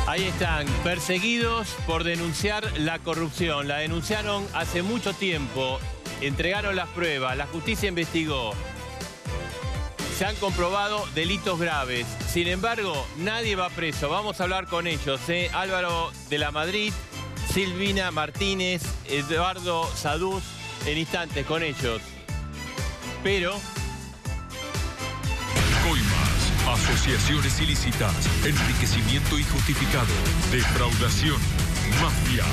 Ahí están, perseguidos por denunciar la corrupción. La denunciaron hace mucho tiempo, entregaron las pruebas, la justicia investigó. Se han comprobado delitos graves. Sin embargo, nadie va preso. Vamos a hablar con ellos, Álvaro de la Madrid, Silvina Martínez, Eduardo Saduz, en instantes con ellos. Pero... Coimas, asociaciones ilícitas, enriquecimiento injustificado, defraudación, mafias.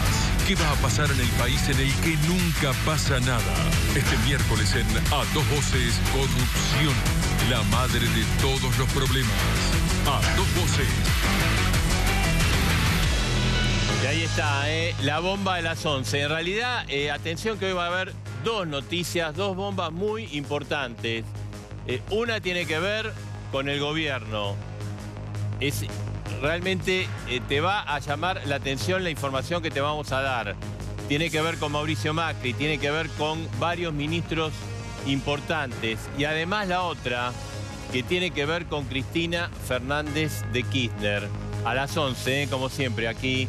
¿Qué va a pasar en el país en el que nunca pasa nada? Este miércoles en A Dos Voces, corrupción, la madre de todos los problemas. A Dos Voces. Y ahí está, la bomba de las 11. En realidad, atención que hoy va a haber dos noticias, dos bombas muy importantes. Una tiene que ver con el gobierno. Realmente te va a llamar la atención la información que te vamos a dar. Tiene que ver con Mauricio Macri, tiene que ver con varios ministros importantes. Y además la otra, que tiene que ver con Cristina Fernández de Kirchner. A las 11, como siempre, aquí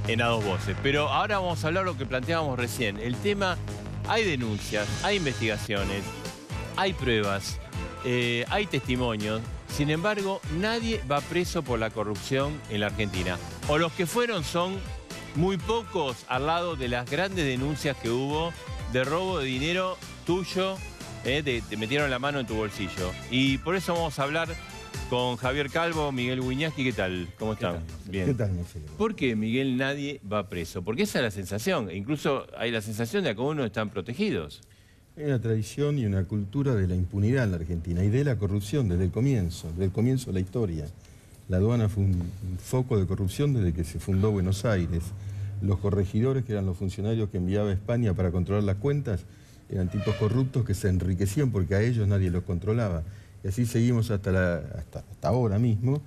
en A Dos Voces. Pero ahora vamos a hablar lo que planteábamos recién. El tema, hay denuncias, hay investigaciones, hay pruebas, hay testimonios. Sin embargo, nadie va preso por la corrupción en la Argentina. O los que fueron son muy pocos al lado de las grandes denuncias que hubo de robo de dinero tuyo, te metieron la mano en tu bolsillo. Y por eso vamos a hablar con Javier Calvo, Miguel Wiñaski. ¿Qué tal? ¿Cómo están? Bien. ¿Qué tal, Marcelo? ¿Por qué, Miguel, nadie va preso? Porque esa es la sensación. Incluso hay la sensación de que algunos están protegidos. Hay una tradición y una cultura de la impunidad en la Argentina y de la corrupción desde el comienzo de la historia. La aduana fue un foco de corrupción desde que se fundó Buenos Aires. Los corregidores, que eran los funcionarios que enviaba España para controlar las cuentas, eran tipos corruptos que se enriquecían porque a ellos nadie los controlaba. Y así seguimos hasta ahora mismo,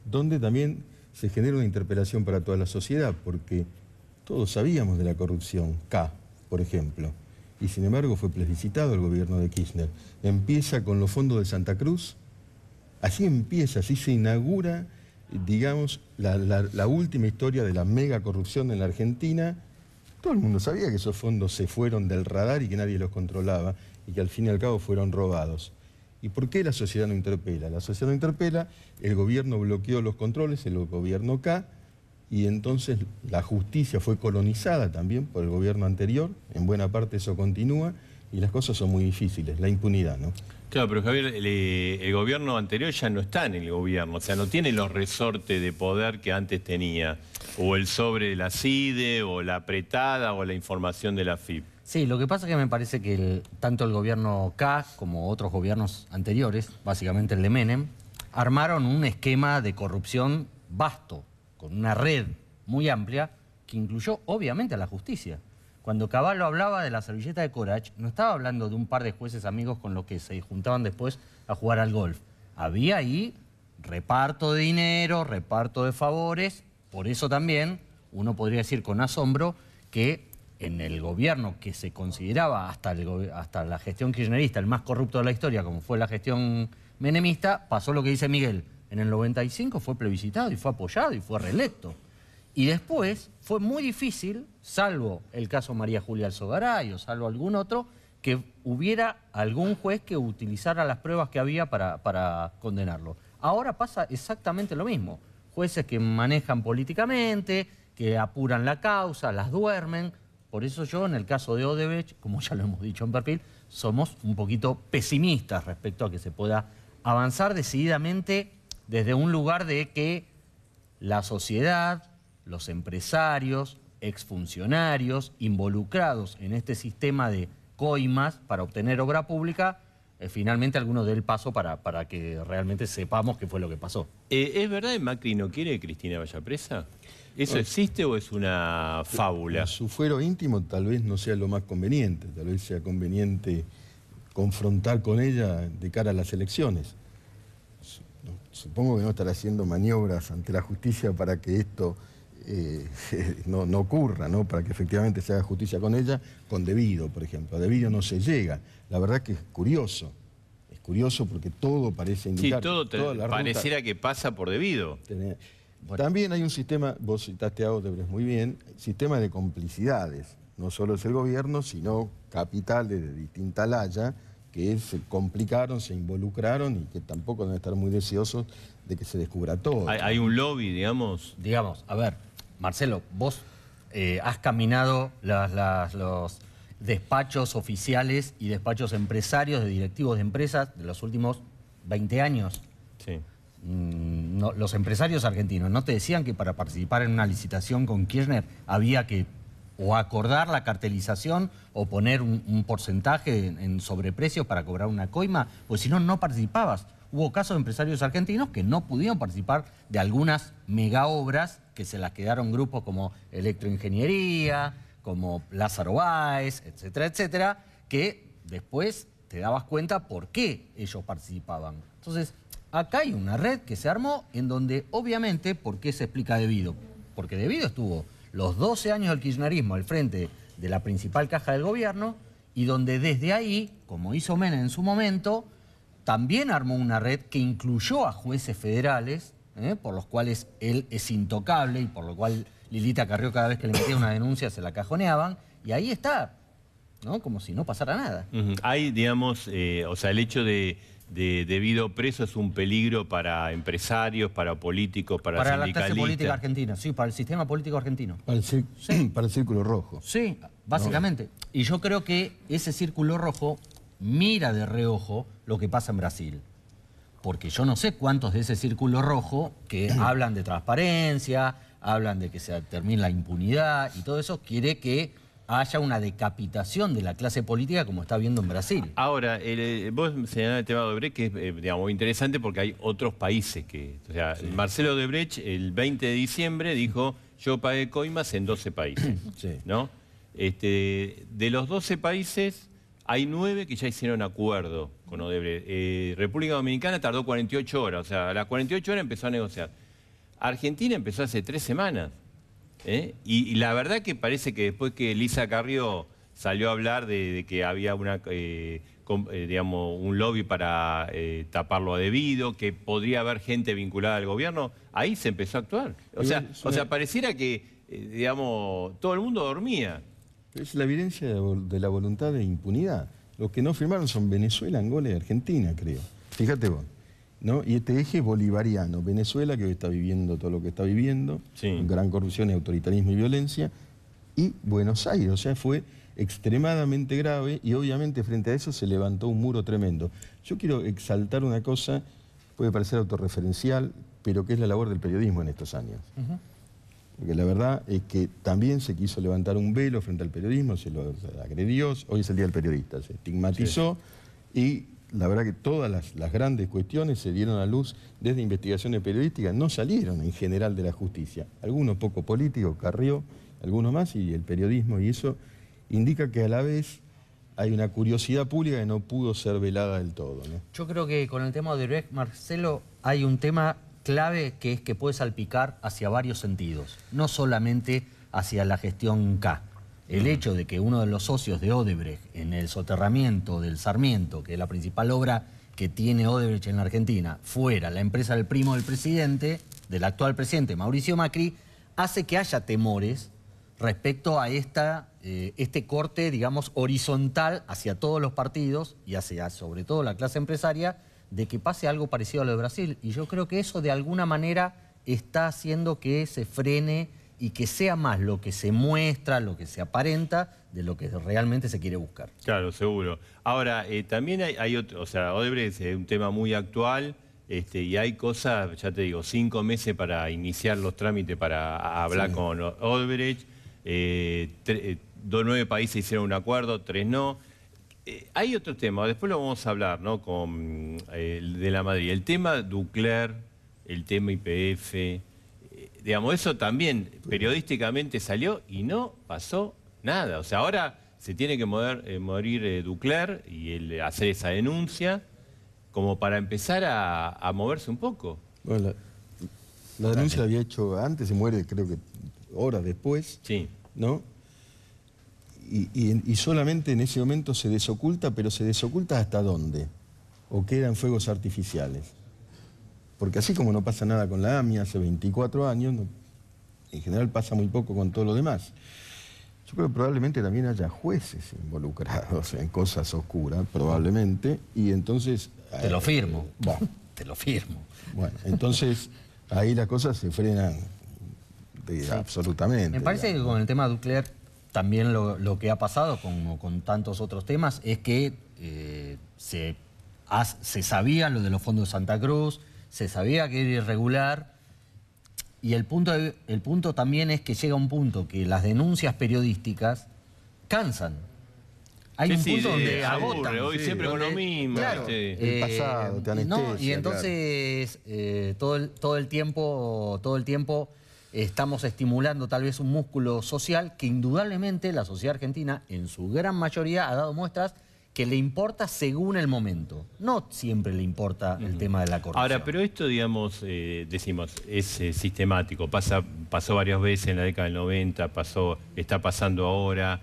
donde también se genera una interpelación para toda la sociedad, porque todos sabíamos de la corrupción, por ejemplo. Y sin embargo fue plebiscitado el gobierno de Kirchner. Empieza con los fondos de Santa Cruz, así empieza, así se inaugura, digamos, la última historia de la mega corrupción en la Argentina. Todo el mundo sabía que esos fondos se fueron del radar y que nadie los controlaba y que al fin y al cabo fueron robados. ¿Y por qué la sociedad no interpela? La sociedad no interpela, el gobierno bloqueó los controles, el gobierno y entonces la justicia fue colonizada también por el gobierno anterior, en buena parte eso continúa, y las cosas son muy difíciles, la impunidad, ¿no? Claro, pero Javier, el gobierno anterior ya no está en el gobierno, o sea, no tiene los resortes de poder que antes tenía, o el sobre de la CIDE, o la apretada, o la información de la AFIP. Sí, lo que pasa es que me parece que tanto el gobierno K como otros gobiernos anteriores, básicamente el de Menem, armaron un esquema de corrupción vasto, con una red muy amplia, que incluyó obviamente a la justicia. Cuando Cavallo hablaba de la servilleta de Corach, no estaba hablando de un par de jueces amigos con los que se juntaban después a jugar al golf. Había ahí reparto de dinero, reparto de favores. Por eso también uno podría decir con asombro que en el gobierno que se consideraba hasta la gestión kirchnerista el más corrupto de la historia, como fue la gestión menemista, pasó lo que dice Miguel. En el 95 fue plebiscitado y fue apoyado y fue reelecto. Y después fue muy difícil, salvo el caso María Julia Alzogaray o salvo algún otro, que hubiera algún juez que utilizara las pruebas que había para condenarlo. Ahora pasa exactamente lo mismo. Jueces que manejan políticamente, que apuran la causa, las duermen. Por eso yo, en el caso de Odebrecht, como ya lo hemos dicho en Perfil, somos un poquito pesimistas respecto a que se pueda avanzar decididamente desde un lugar de que la sociedad, los empresarios, exfuncionarios involucrados en este sistema de coimas para obtener obra pública, finalmente algunos dé el paso para que realmente sepamos qué fue lo que pasó. ¿Es verdad que Macri no quiere que Cristina vaya presa? ¿Eso existe o es una fábula? En su fuero íntimo tal vez no sea lo más conveniente, tal vez sea conveniente confrontar con ella de cara a las elecciones. Supongo que no estará haciendo maniobras ante la justicia para que esto no ocurra, ¿no? Para que efectivamente se haga justicia con ella, con debido, por ejemplo. A debido no se llega. La verdad que es curioso porque todo parece indicar... Sí, todo pareciera que pasa por debido. Bueno. También hay un sistema, vos citaste a Odebrecht muy bien, sistema de complicidades. No solo es el gobierno, sino capitales de distinta laya que se complicaron, se involucraron y que tampoco deben estar muy deseosos de que se descubra todo. Hay un lobby, digamos. Digamos, a ver, Marcelo, vos has caminado los despachos oficiales y despachos empresarios de directivos de empresas de los últimos 20 años. Sí. No, los empresarios argentinos no te decían que para participar en una licitación con Kirchner había que o acordar la cartelización o poner un porcentaje en sobreprecios para cobrar una coima, pues si no, no participabas. Hubo casos de empresarios argentinos que no pudieron participar de algunas mega obras que se las quedaron grupos como Electroingeniería, como Lázaro Báez, etcétera, etcétera, que después te dabas cuenta por qué ellos participaban. Entonces, acá hay una red que se armó en donde, obviamente, ¿por qué se explica Devido? Porque Devido estuvo los 12 años del kirchnerismo al frente de la principal caja del gobierno y donde desde ahí, como hizo Menem en su momento, también armó una red que incluyó a jueces federales, por los cuales él es intocable y por lo cual Lilita Carrió cada vez que le metía una denuncia se la cajoneaban, y ahí está, ¿no? Como si no pasara nada. Hay, digamos, o sea, el hecho de Devido preso es un peligro para empresarios, para políticos, para la sindicalistas. clase política argentina, sí, para el sistema político argentino. Para el Círculo Rojo. Sí, básicamente. No. Y yo creo que ese Círculo Rojo mira de reojo lo que pasa en Brasil. Porque yo no sé cuántos de ese Círculo Rojo que hablan de transparencia, hablan de que se termine la impunidad y todo eso, quiere que haya una decapitación de la clase política como está viendo en Brasil. Ahora, vos señalás el tema de Odebrecht, que es digamos, muy interesante porque hay otros países que... O sea, sí. Marcelo Odebrecht el 20 de diciembre dijo, yo pagué coimas en 12 países, sí. ¿No? De los 12 países, hay 9 que ya hicieron acuerdo con Odebrecht. República Dominicana tardó 48 horas, o sea, a las 48 horas empezó a negociar. Argentina empezó hace 3 semanas. Y la verdad que parece que después que Lisa Carrió salió a hablar de que había digamos, un lobby para taparlo a Devido, que podría haber gente vinculada al gobierno, ahí se empezó a actuar. O sea, pareciera que, digamos, todo el mundo dormía. Es la evidencia de la voluntad de impunidad. Los que no firmaron son Venezuela, Angola y Argentina, creo. Fíjate vos. ¿No? Y este eje bolivariano, Venezuela, que hoy está viviendo todo lo que está viviendo, sí. Gran corrupción y autoritarismo y violencia, y Buenos Aires, o sea, fue extremadamente grave y obviamente frente a eso se levantó un muro tremendo. Yo quiero exaltar una cosa, puede parecer autorreferencial, pero que es la labor del periodismo en estos años. Porque la verdad es que también se quiso levantar un velo frente al periodismo, se lo agredió, hoy es el Día del Periodista, se estigmatizó y... La verdad que todas las grandes cuestiones se dieron a luz desde investigaciones periodísticas, no salieron en general de la justicia. Algunos poco políticos, Carrió, algunos más, y el periodismo, y eso indica que a la vez hay una curiosidad pública que no pudo ser velada del todo, ¿no? Yo creo que con el tema de Odebrecht, Marcelo, hay un tema clave que es que puede salpicar hacia varios sentidos, no solamente hacia la gestión K. El hecho de que uno de los socios de Odebrecht en el soterramiento del Sarmiento, que es la principal obra que tiene Odebrecht en la Argentina, fuera la empresa del primo del presidente, del actual presidente Mauricio Macri, hace que haya temores respecto a este corte, digamos, horizontal hacia todos los partidos y hacia, sobre todo, la clase empresaria, de que pase algo parecido a lo de Brasil. Y yo creo que eso, de alguna manera, está haciendo que se frene y que sea más lo que se muestra, lo que se aparenta, de lo que realmente se quiere buscar. Claro, seguro. Ahora, también hay otro, o sea, Odebrecht es un tema muy actual, y hay cosas, ya te digo, 5 meses para iniciar los trámites para hablar con Odebrecht, 9 países hicieron un acuerdo, 3 no. Hay otro tema, después lo vamos a hablar, ¿no? Con el de la Madrid. El tema Ducler, el tema YPF... Digamos, eso también periodísticamente salió y no pasó nada. O sea, ahora se tiene que morir Ducler y hacer esa denuncia como para empezar a moverse un poco. Bueno, la denuncia la había hecho antes, se muere creo que horas después, sí. ¿No? Y solamente en ese momento se desoculta, pero se desoculta ¿hasta dónde? ¿O quedan fuegos artificiales? Porque así como no pasa nada con la AMIA hace 24 años, en general pasa muy poco con todo lo demás. Yo creo que probablemente también haya jueces involucrados en cosas oscuras, probablemente, y entonces... Te lo firmo. Bueno, te lo firmo. Bueno, entonces ahí las cosas se frenan absolutamente. Me parece que con el tema nuclear también lo que ha pasado, como con tantos otros temas, es que se sabía lo de los fondos de Santa Cruz, se sabía que era irregular, y el punto también es que llega un punto que las denuncias periodísticas cansan. Hay un punto donde agotan. Hoy siempre con lo mismo. Claro, el pasado, te anestesia, y entonces todo el tiempo estamos estimulando tal vez un músculo social que indudablemente la sociedad argentina, en su gran mayoría, ha dado muestras que le importa según el momento. No siempre le importa el tema de la corrupción. Ahora, pero esto, digamos, decimos, es sistemático. Pasó varias veces en la década del 90, está pasando ahora.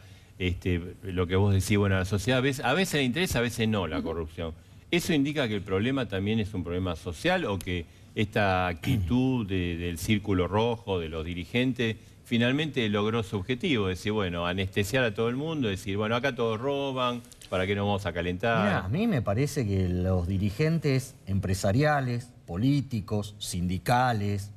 Lo que vos decís, bueno, a la sociedad a veces le interesa, a veces no la corrupción. ¿Eso indica que el problema también es un problema social o que esta actitud del círculo rojo, de los dirigentes, finalmente logró su objetivo? Decir, bueno, anestesiar a todo el mundo, decir, bueno, acá todos roban, ¿para qué nos vamos a calentar? Mirá, a mí me parece que los dirigentes empresariales, políticos, sindicales,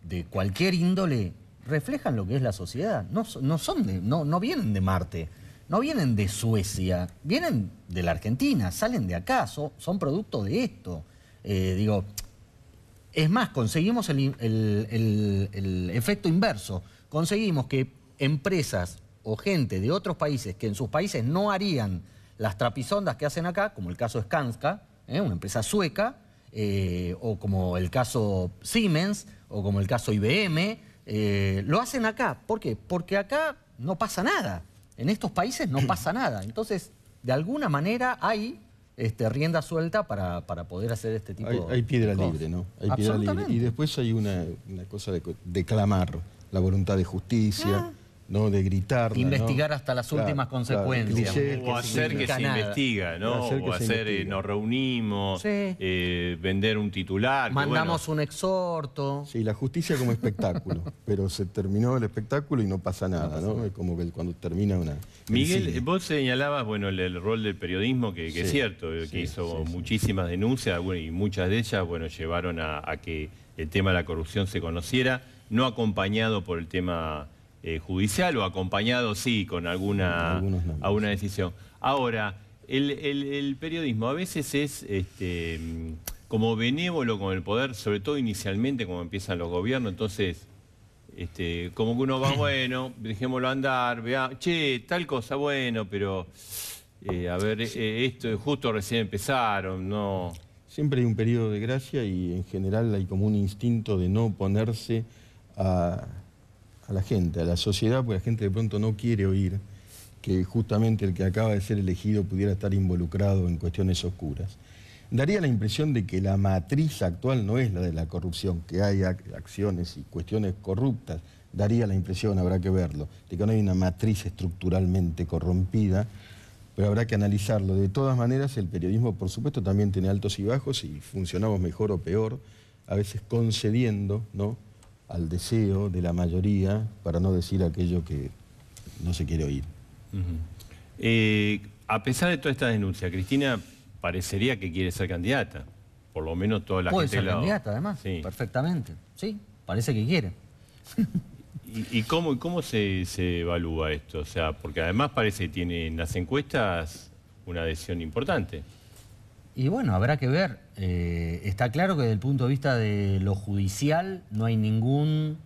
de cualquier índole, reflejan lo que es la sociedad. No vienen de Marte, no vienen de Suecia, vienen de la Argentina, salen de acá, son producto de esto. Es más, conseguimos el efecto inverso. Conseguimos que empresas o gente de otros países que en sus países no harían las trapisondas que hacen acá, como el caso Skanska, una empresa sueca, o como el caso Siemens, o como el caso IBM, lo hacen acá. ¿Por qué? Porque acá no pasa nada. En estos países no pasa nada. Entonces, de alguna manera hay rienda suelta para poder hacer este tipo de cosas. Hay piedra libre, ¿no? Hay piedra libre. Y después hay una cosa de clamar la voluntad de justicia, ¿no? De gritar. Investigar hasta las últimas consecuencias. O hacer que se investiga, ¿no? O hacer, nos reunimos, vender un titular. Mandamos un exhorto. Sí, la justicia como espectáculo. Pero se terminó el espectáculo y no pasa nada, ¿no? Es como que cuando termina una... Miguel, vos señalabas, bueno, el rol del periodismo, que es cierto, que hizo muchísimas denuncias, y muchas de ellas, bueno, llevaron a que el tema de la corrupción se conociera, no acompañado por el tema judicial, o acompañado, sí, con alguna decisión. Ahora, el periodismo a veces es como benévolo con el poder, sobre todo inicialmente, como empiezan los gobiernos, entonces... como que uno va, bueno, dejémoslo andar, vea, che, tal cosa, bueno, pero a ver, esto justo recién empezaron, ¿no? Siempre hay un periodo de gracia y en general hay como un instinto de no oponerse a la gente, a la sociedad, porque la gente de pronto no quiere oír que justamente el que acaba de ser elegido pudiera estar involucrado en cuestiones oscuras. Daría la impresión de que la matriz actual no es la de la corrupción, que hay acciones y cuestiones corruptas. Daría la impresión, habrá que verlo, de que no hay una matriz estructuralmente corrompida, pero habrá que analizarlo. De todas maneras, el periodismo, por supuesto, también tiene altos y bajos y funcionamos mejor o peor, a veces concediendo, ¿no?, al deseo de la mayoría para no decir aquello que no se quiere oír. A pesar de toda esta denuncia, Cristina parecería que quiere ser candidata, por lo menos toda la gente... Puede ser candidata, además, perfectamente. Sí, parece que quiere. ¿Y cómo se evalúa esto? O sea, porque además parece que tiene en las encuestas una adhesión importante. Y bueno, habrá que ver. Está claro que desde el punto de vista de lo judicial no hay ningún...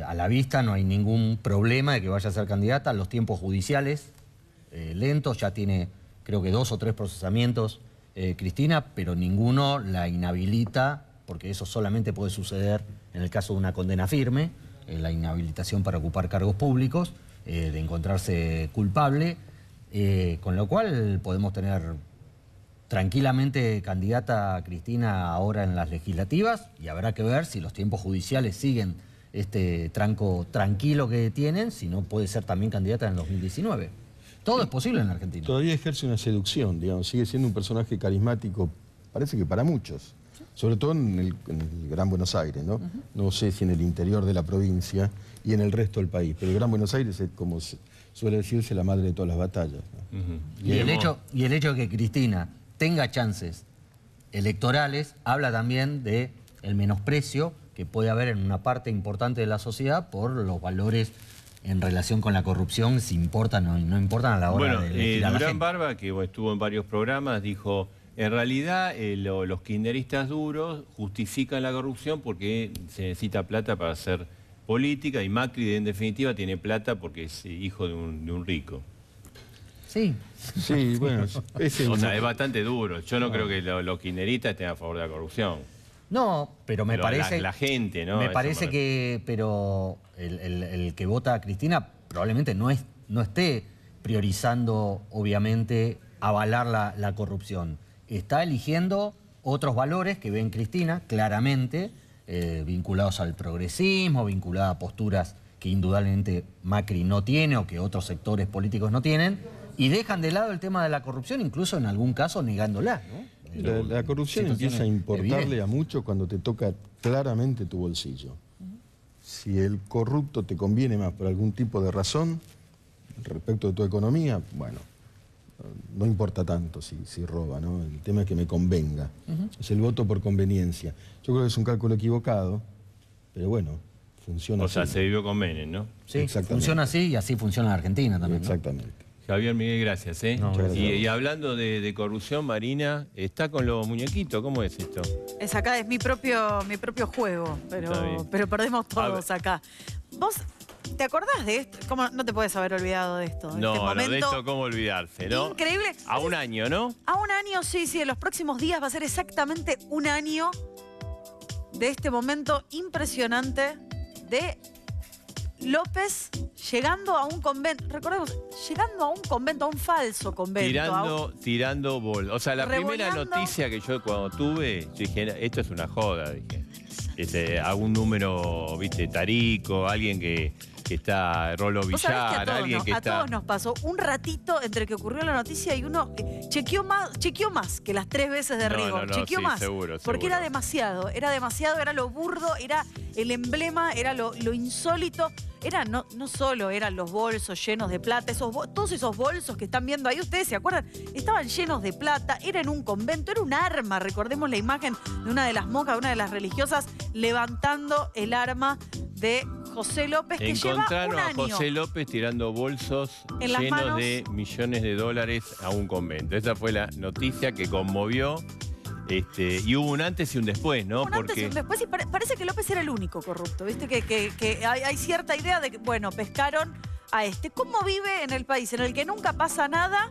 a la vista no hay ningún problema de que vaya a ser candidata. Los tiempos judiciales lentos, ya tiene... creo que 2 o 3 procesamientos, Cristina, pero ninguno la inhabilita, porque eso solamente puede suceder en el caso de una condena firme, la inhabilitación para ocupar cargos públicos, de encontrarse culpable, con lo cual podemos tener tranquilamente candidata a Cristina ahora en las legislativas, y habrá que ver si los tiempos judiciales siguen este tranco tranquilo que tienen, si no puede ser también candidata en el 2019. Todo es posible en Argentina. Todavía ejerce una seducción, digamos, sigue siendo un personaje carismático, parece que para muchos. Sobre todo en el Gran Buenos Aires, ¿no? No sé si en el interior de la provincia y en el resto del país, pero el Gran Buenos Aires es, como suele decirse, la madre de todas las batallas, ¿no? Y el hecho de que Cristina tenga chances electorales habla también de el menosprecio que puede haber en una parte importante de la sociedad por los valores en relación con la corrupción, si importan o no importan a la hora de elegir a la Durán gente. Barba, que estuvo en varios programas, dijo, en realidad los kirchneristas duros justifican la corrupción porque se necesita plata para hacer política y Macri, en definitiva, tiene plata porque es hijo de un rico. Sí. Sí, bueno, ese O sea, es bastante duro. Yo no creo que los kirchneristas estén a favor de la corrupción. No, pero me parece... La gente, ¿no? Me Eso parece que... Pero el que vota a Cristina probablemente no esté priorizando, obviamente, avalar la corrupción. Está eligiendo otros valores que ve en Cristina, claramente, vinculados al progresismo, vinculados a posturas que indudablemente Macri no tiene o que otros sectores políticos no tienen, y dejan de lado el tema de la corrupción, incluso en algún caso negándola, ¿no? La corrupción empieza a importarle a mucho cuando te toca claramente tu bolsillo. Si el corrupto te conviene más por algún tipo de razón respecto de tu economía, bueno, no importa tanto si roba, ¿no? El tema es que me convenga. Es el voto por conveniencia. Yo creo que es un cálculo equivocado, pero bueno, funciona así. O sea, se vivió con Menem, ¿no? Sí, funciona así y así funciona en Argentina también, ¿no? Exactamente. Javier Miguel, gracias. No, gracias. Y hablando de corrupción, Marina, está con los muñequitos. ¿Cómo es esto? Es acá, es mi propio juego, pero perdemos todos acá. ¿Vos te acordás de esto? ¿Cómo no te puedes haber olvidado de esto? No, este momento de esto cómo olvidarse, ¿no? Increíble. A un año, ¿no? A un año, sí, en los próximos días va a ser exactamente un año de este momento impresionante de López llegando a un convento, recordemos, llegando a un convento, a un falso convento. Tirando bol. O sea, la primera noticia que yo cuando tuve, yo dije, esto es una joda, dije. Algún número, viste, Tarico, alguien que está, Rolo Villar, alguien que está... A todos nos pasó un ratito entre que ocurrió la noticia y uno chequeó más que las 3 veces de rigor. Chequeó más. Seguro, porque era demasiado, era lo burdo, era el emblema, era lo insólito. No solo eran los bolsos llenos de plata, todos esos bolsos que están viendo ahí, ustedes se acuerdan, estaban llenos de plata, era en un convento, era un arma. Recordemos la imagen de una de las monjas, una de las religiosas, levantando el arma de José López, que lleva un Encontraron año. a José López tirando bolsos En las llenos manos. de millones de dólares a un convento. Esa fue la noticia que conmovió. Y hubo un antes y un después, ¿no? Un antes y un después, y parece que López era el único corrupto, ¿viste? Que hay cierta idea de que, bueno, pescaron a este. ¿Cómo vive en el país en el que nunca pasa nada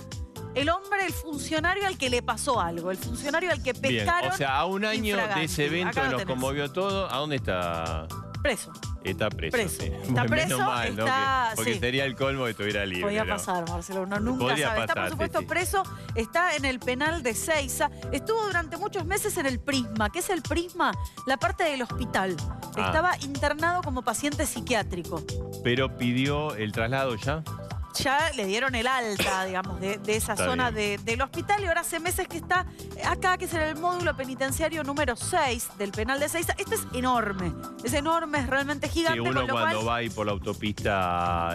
el hombre, el funcionario al que le pasó algo? El funcionario al que pescaron. Bien, o sea, a un año infraganti. de ese evento Acá que lo nos tenés. conmovió todo, ¿a dónde está? Preso. Está preso. Sí. Está Menos preso, mal, ¿no? está... Porque sí. sería el colmo que estuviera libre. Podía ¿no? pasar, Marcelo, uno nunca Podría sabe. Está, por pasar, supuesto, sí. preso, está en el penal de Seiza. Estuvo durante muchos meses en el Prisma. ¿Qué es el Prisma? La parte del hospital. Estaba internado como paciente psiquiátrico. Pero pidió el traslado ya. Ya le dieron el alta, digamos, de esa Está zona bien. del hospital, y ahora hace meses que está acá, que es en el módulo penitenciario número 6 del penal de Seiza. Esto es enorme, es realmente gigante. Sí, uno con lo cuando cual, va ahí por la autopista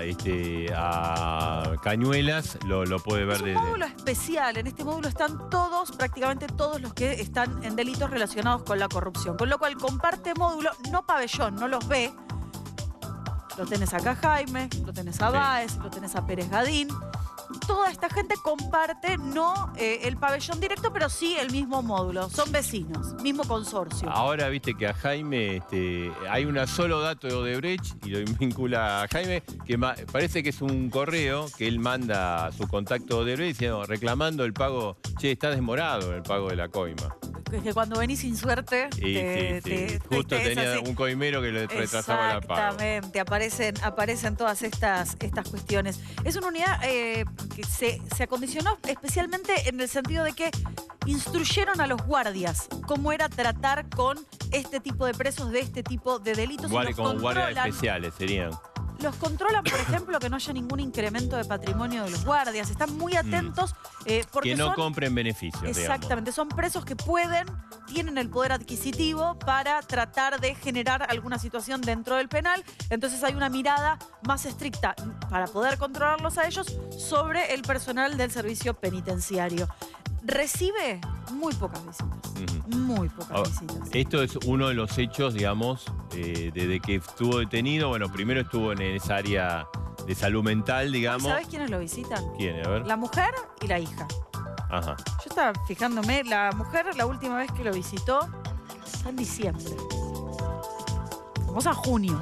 a Cañuelas lo puede ver es un desde... módulo especial. En este módulo están todos, prácticamente todos los que están en delitos relacionados con la corrupción. Con lo cual comparte módulo, no pabellón, no los ve. Lo tenés acá a Jaime, lo tenés a Báez, lo tenés a Pérez Gadín. Toda esta gente comparte no el pabellón directo, pero sí el mismo módulo. Son vecinos, mismo consorcio. Ahora viste que a Jaime hay un solo dato de Odebrecht y lo vincula a Jaime, que parece que es un correo que él manda a su contacto de Odebrecht diciendo, reclamando el pago, che, está demorado el pago de la coima. Es que cuando venís sin suerte, Justo tenía un coimero que le retrasaba la paga. Exactamente, aparecen todas estas cuestiones. Es una unidad que se acondicionó especialmente en el sentido de que instruyeron a los guardias cómo era tratar con este tipo de presos de este tipo de delitos. Como guardias especiales serían. Los controlan, por ejemplo, que no haya ningún incremento de patrimonio de los guardias. Están muy atentos porque que no son, compren beneficios, exactamente, son presos que tienen el poder adquisitivo para tratar de generar alguna situación dentro del penal. Entonces hay una mirada más estricta para poder controlarlos a ellos sobre el personal del servicio penitenciario. Recibe muy pocas visitas, muy pocas visitas. Esto es uno de los hechos, digamos, desde que estuvo detenido. Bueno, primero estuvo en esa área de salud mental, digamos. ¿Sabés quiénes lo visitan? ¿Quién? A ver. La mujer y la hija. Ajá. Yo estaba fijándome, la mujer la última vez que lo visitó fue en diciembre. Vamos a junio.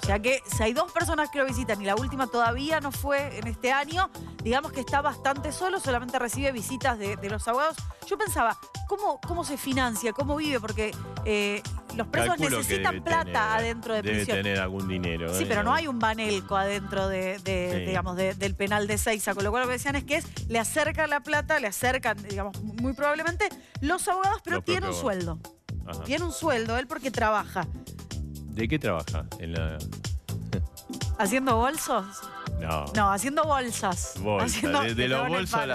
O sea que si hay 2 personas que lo visitan y la última todavía no fue en este año, digamos que está bastante solo, solamente recibe visitas de los abogados. Yo pensaba, ¿cómo se financia? ¿Cómo vive? Porque los presos Calculo necesitan plata adentro de prisión. Debe tener algún dinero. Sí, pero no hay un banelco adentro digamos, del penal de Seiza. Con lo cual lo que decían es que le acercan la plata, le acercan, digamos, muy probablemente los abogados, pero tiene un sueldo. Ajá. Tiene un sueldo él porque trabaja. ¿De qué trabaja? ¿Haciendo bolsos? No. No, haciendo bolsas. Bolsa. De los bolsos a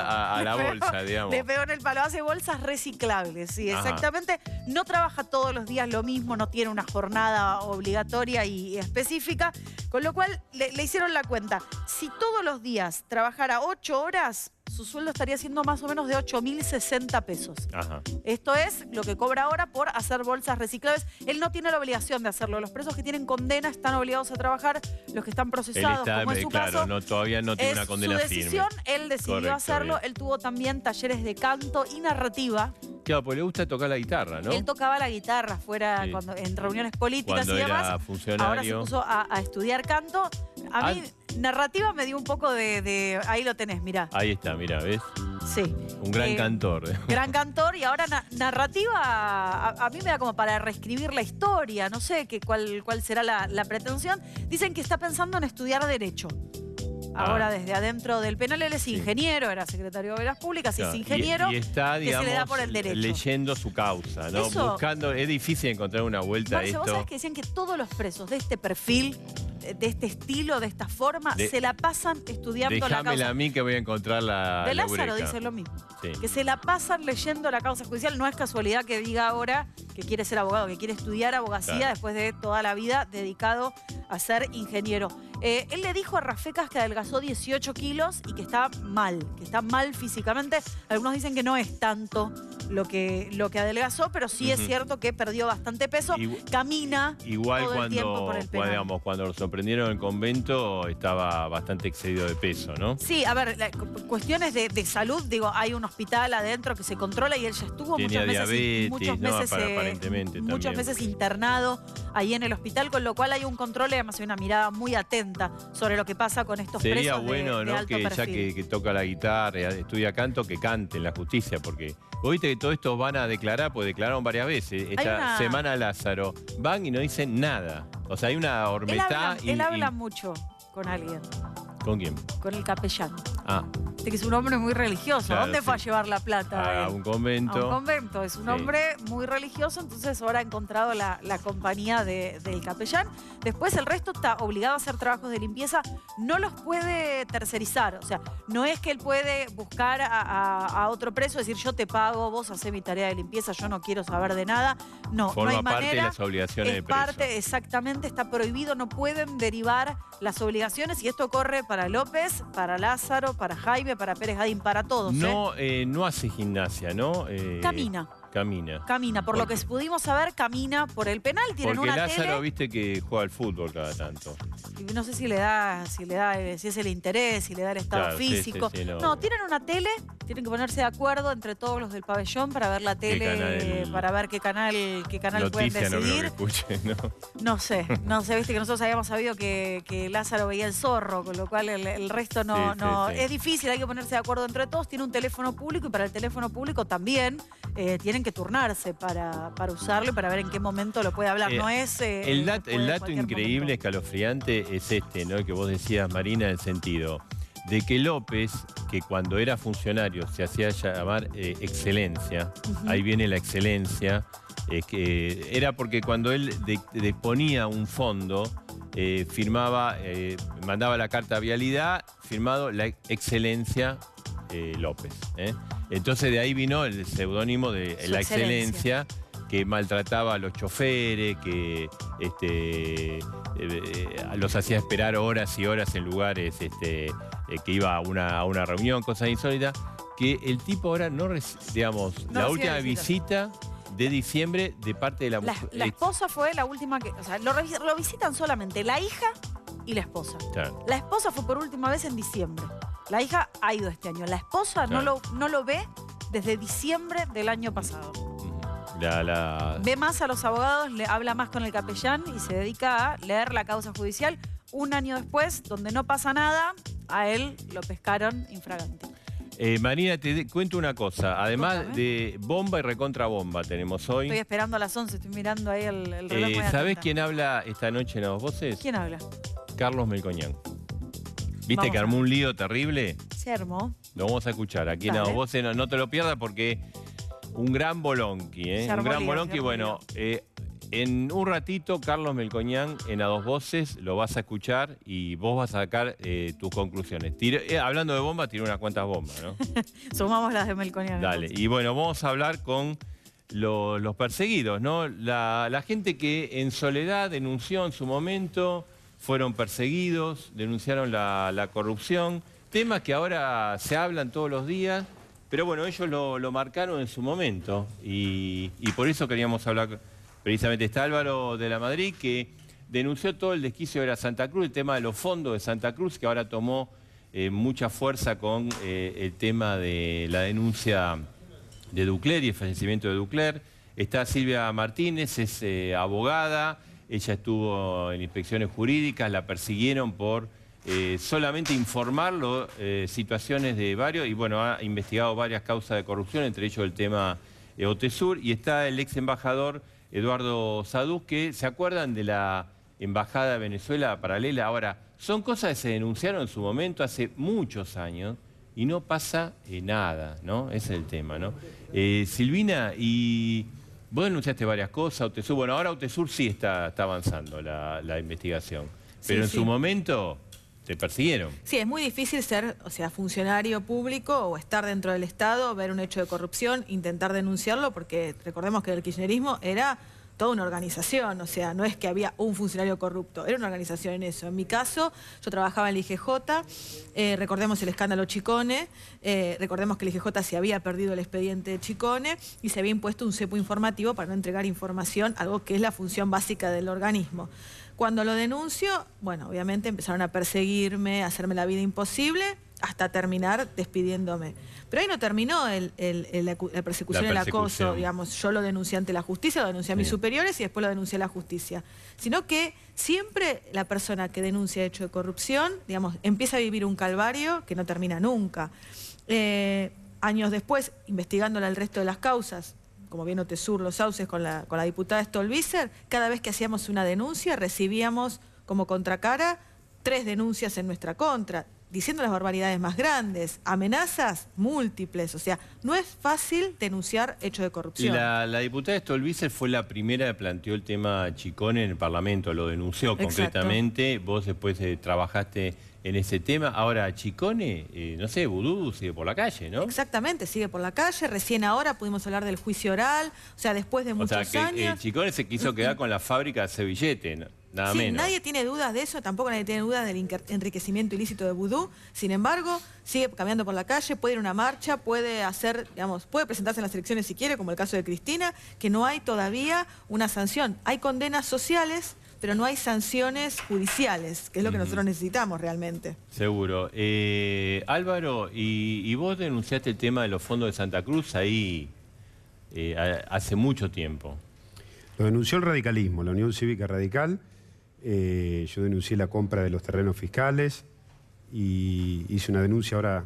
la bolsa, digamos. Le pegó en el palo. Hace bolsas reciclables, sí, Ajá. exactamente. No trabaja todos los días lo mismo, no tiene una jornada obligatoria y específica. Con lo cual le hicieron la cuenta. Si todos los días trabajara 8 horas, su sueldo estaría siendo más o menos de 8.060 pesos. Ajá. Esto es lo que cobra ahora por hacer bolsas reciclables. Él no tiene la obligación de hacerlo. Los presos que tienen condena están obligados a trabajar. Los que están procesados, como es su caso, todavía no tiene una condena su decisión. firme. Él decidió Correcto, hacerlo. bien. Él tuvo también talleres de canto y narrativa. Claro, pues le gusta tocar la guitarra, ¿no? Él tocaba la guitarra fuera Sí. en reuniones políticas Cuando y demás. era funcionario. Ahora se puso a estudiar canto. A mí, narrativa me dio un poco de ahí lo tenés, mirá. Ahí está, mira, ¿ves? Sí. Un gran cantor. Gran cantor y ahora narrativa a mí me da como para reescribir la historia, no sé cuál será la pretensión. Dicen que está pensando en estudiar Derecho. Ahora desde adentro del penal él es ingeniero, era secretario de Obras Públicas, Claro, es ingeniero y está, que digamos, se le da por el derecho. leyendo su causa, ¿no? Eso- Buscando, es difícil encontrar una vuelta a Marce, vos esto. sabés que decían que todos los presos de este perfil, de este estilo, de esta forma, se la pasan estudiando la Déjamela causa. a mí que voy a encontrar la De Lázaro eureka. dice lo mismo. Sí. Que se la pasan leyendo la causa judicial. No es casualidad que diga ahora que quiere ser abogado, que quiere estudiar abogacía Claro. después de toda la vida dedicado a ser ingeniero. Él le dijo a Rafecas que adelgazó 18 kilos y que está mal físicamente. Algunos dicen que no es tanto lo que adelgazó, pero sí es cierto que perdió bastante peso. Camina Igual todo el tiempo por el penal. cuando lo sorprendieron en el convento estaba bastante excedido de peso, ¿no? Sí, a ver, cuestiones de salud, digo, hay un hospital adentro que se controla y él ya estuvo Tenía diabetes, muchos ¿no? meses, Aparentemente muchos también. meses internado ahí en el hospital, con lo cual hay un control y además hay una mirada muy atenta sobre lo que pasa con estos Sería presos bueno, de ¿no? alto Que ya perfil. que toca la guitarra, estudia canto, que cante en la justicia, porque vos viste que todo esto van a declarar, pues declararon varias veces. Esta semana Lázaro van y no dicen nada. O sea, hay una hormetá. Él habla mucho con alguien, ¿Con quién? con el capellán. Ah, Que es un hombre muy religioso. Claro, ¿A dónde fue a sí. llevar la plata? a un convento. A un convento. Es un Sí. hombre muy religioso, entonces ahora ha encontrado la compañía del capellán. Después el resto está obligado a hacer trabajos de limpieza. No los puede tercerizar. O sea, no es que él puede buscar a otro preso, decir yo te pago, vos hacés mi tarea de limpieza, yo no quiero saber de nada. No, Forma no hay parte manera. de las obligaciones Es de preso. parte, exactamente, está prohibido, no pueden derivar las obligaciones y esto corre para López, para Lázaro, para Jaime, para Pérez Gadín, para todos. No hace gimnasia, ¿no? Camina. Camina, por lo que pudimos saber, camina por el penal, tienen Porque una Lázaro, tele. viste que juega al fútbol cada tanto. Y no sé si es el interés, si le da el estado Claro, sí, físico. sí, no. No, tienen una tele, tienen que ponerse de acuerdo entre todos los del pabellón para ver la tele, canal? para ver qué canal pueden Noticia no creo decidir. que escuche, ¿no? No sé, viste que nosotros habíamos sabido que Lázaro veía el zorro, con lo cual el resto no. Sí. Es difícil, hay que ponerse de acuerdo entre todos. Tiene un teléfono público y para el teléfono público también tienen que turnarse para usarlo y para ver en qué momento lo puede hablar. No es. El dato cualquier increíble, momento. escalofriante, es este, ¿no? Que vos decías, Marina, en el sentido de que López, que cuando era funcionario se hacía llamar excelencia, ahí viene la excelencia, que era porque cuando él disponía un fondo, mandaba la carta a Vialidad, firmado la Excelencia López. Entonces de ahí vino el seudónimo de la Excelencia, que maltrataba a los choferes, que los hacía esperar horas y horas en lugares que iba a una reunión, cosas insólitas, que el tipo ahora la última visita de diciembre de parte de la mujer. La esposa fue la última que... O sea, lo visitan solamente la hija y la esposa. Claro. La esposa fue por última vez en diciembre. La hija ha ido este año. La esposa claro. no lo ve desde diciembre del año pasado. Ve más a los abogados, habla más con el capellán y se dedica a leer la causa judicial. Un año después, donde no pasa nada, a él lo pescaron infragante. Marina, te cuento una cosa. Además de bomba y recontrabomba tenemos hoy. Estoy esperando a las 11, estoy mirando ahí el reloj. ¿Sabés quién habla esta noche en A Dos Voces? ¿Quién habla? Carlos Melcoñán. ¿Viste que armó un lío terrible? Se armó. Lo vamos a escuchar aquí en A Dos Voces. No te lo pierdas porque un gran bolonqui, ¿eh? Un gran bolonqui. Bueno, en un ratito, Carlos Melcoñán en A Dos Voces lo vas a escuchar y vos vas a sacar tus conclusiones. Hablando de bombas, tiró unas cuantas bombas, ¿no? Sumamos las de Melcoñán. Dale. Y bueno, vamos a hablar con los perseguidos, ¿no? La gente que en soledad denunció en su momento, fueron perseguidos, denunciaron la corrupción, temas que ahora se hablan todos los días, pero bueno, ellos lo marcaron en su momento y por eso queríamos hablar. Precisamente está Álvaro de la Madrid, que denunció todo el desquicio de la Santa Cruz, el tema de los fondos de Santa Cruz, que ahora tomó mucha fuerza con el tema de la denuncia de Ducler y el fallecimiento de Ducler. Está Silvia Martínez, es abogada, ella estuvo en inspecciones jurídicas, la persiguieron por solamente informarlo, situaciones de varios, y bueno, ha investigado varias causas de corrupción, entre ellos el tema Otesur, y está el ex embajador Eduardo Sadú, que se acuerdan de la embajada de Venezuela paralela. Ahora, son cosas que se denunciaron en su momento hace muchos años y no pasa nada, ¿no? Ese es el tema, ¿no? Silvina, y vos denunciaste varias cosas, Otesur. Bueno, ahora Otesur sí está avanzando la investigación, pero en su momento te persiguieron. Sí, es muy difícil ser, funcionario público o estar dentro del Estado, ver un hecho de corrupción, intentar denunciarlo, porque recordemos que el kirchnerismo era toda una organización, no es que había un funcionario corrupto, era una organización en eso. En mi caso, yo trabajaba en el IGJ, recordemos el escándalo Chicone, recordemos que el IGJ se había perdido el expediente de Chicone y se había impuesto un cepo informativo para no entregar información, algo que es la función básica del organismo. Cuando lo denuncio, bueno, obviamente empezaron a perseguirme, a hacerme la vida imposible, hasta terminar despidiéndome. Pero ahí no terminó la persecución, el acoso, digamos. Yo lo denuncié ante la justicia, lo denuncié a mis superiores y después lo denuncié a la justicia. Sino que siempre la persona que denuncia hecho de corrupción, digamos, empieza a vivir un calvario que no termina nunca. Años después, investigándola el resto de las causas, como bien Otesur, Los Sauces, con la diputada Stolbizer, cada vez que hacíamos una denuncia recibíamos como contracara 3 denuncias en nuestra contra, diciendo las barbaridades más grandes, amenazas múltiples. O sea, no es fácil denunciar hechos de corrupción. La diputada Stolbizer fue la primera que planteó el tema Chicone en el Parlamento, lo denunció concretamente. Vos después trabajaste en ese tema. Ahora, Chicone, no sé, Vudú sigue por la calle, ¿no? Exactamente, sigue por la calle. Recién ahora pudimos hablar del juicio oral, después de muchos años. Chicone se quiso quedar con la fábrica de hacer billete, ¿no? Nada menos. Nadie tiene dudas de eso, tampoco nadie tiene dudas del enriquecimiento ilícito de Vudú. Sin embargo, sigue caminando por la calle, puede ir a una marcha, puede hacer, puede presentarse en las elecciones si quiere, como el caso de Cristina, que no hay todavía una sanción. Hay condenas sociales, pero no hay sanciones judiciales, que es lo que nosotros necesitamos realmente. Seguro. Álvaro, y vos denunciaste el tema de los fondos de Santa Cruz ahí hace mucho tiempo. Lo denunció el radicalismo, la Unión Cívica Radical. Yo denuncié la compra de los terrenos fiscales y hice una denuncia ahora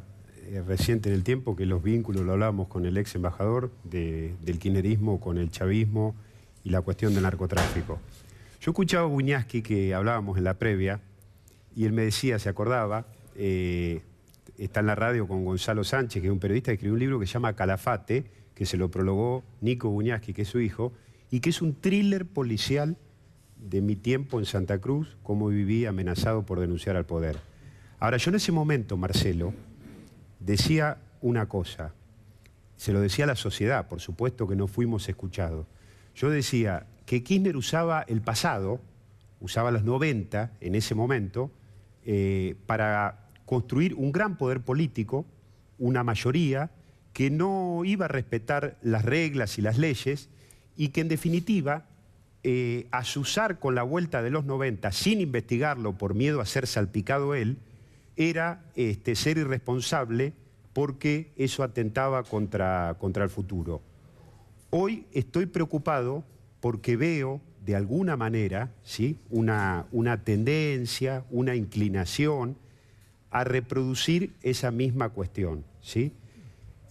reciente en el tiempo, que los vínculos, lo hablábamos con el ex embajador del kirchnerismo, con el chavismo y la cuestión del narcotráfico. Yo escuchaba a Wiñaski, que hablábamos en la previa, y él me decía, se acordaba, está en la radio con Gonzalo Sánchez, que es un periodista que escribió un libro que se llama Calafate, que se lo prologó Nico Wiñaski, que es su hijo, y que es un thriller policial de mi tiempo en Santa Cruz, cómo viví amenazado por denunciar al poder. Ahora, yo en ese momento, Marcelo, decía una cosa, se lo decía a la sociedad, por supuesto que no fuimos escuchados. Yo decía que Kirchner usaba el pasado, usaba los 90 en ese momento, para construir un gran poder político, una mayoría que no iba a respetar las reglas y las leyes y que en definitiva, asusar con la vuelta de los 90 sin investigarlo por miedo a ser salpicado él, era ser irresponsable porque eso atentaba contra el futuro. Hoy estoy preocupado porque veo de alguna manera, ¿sí?, una tendencia, una inclinación a reproducir esa misma cuestión, ¿sí?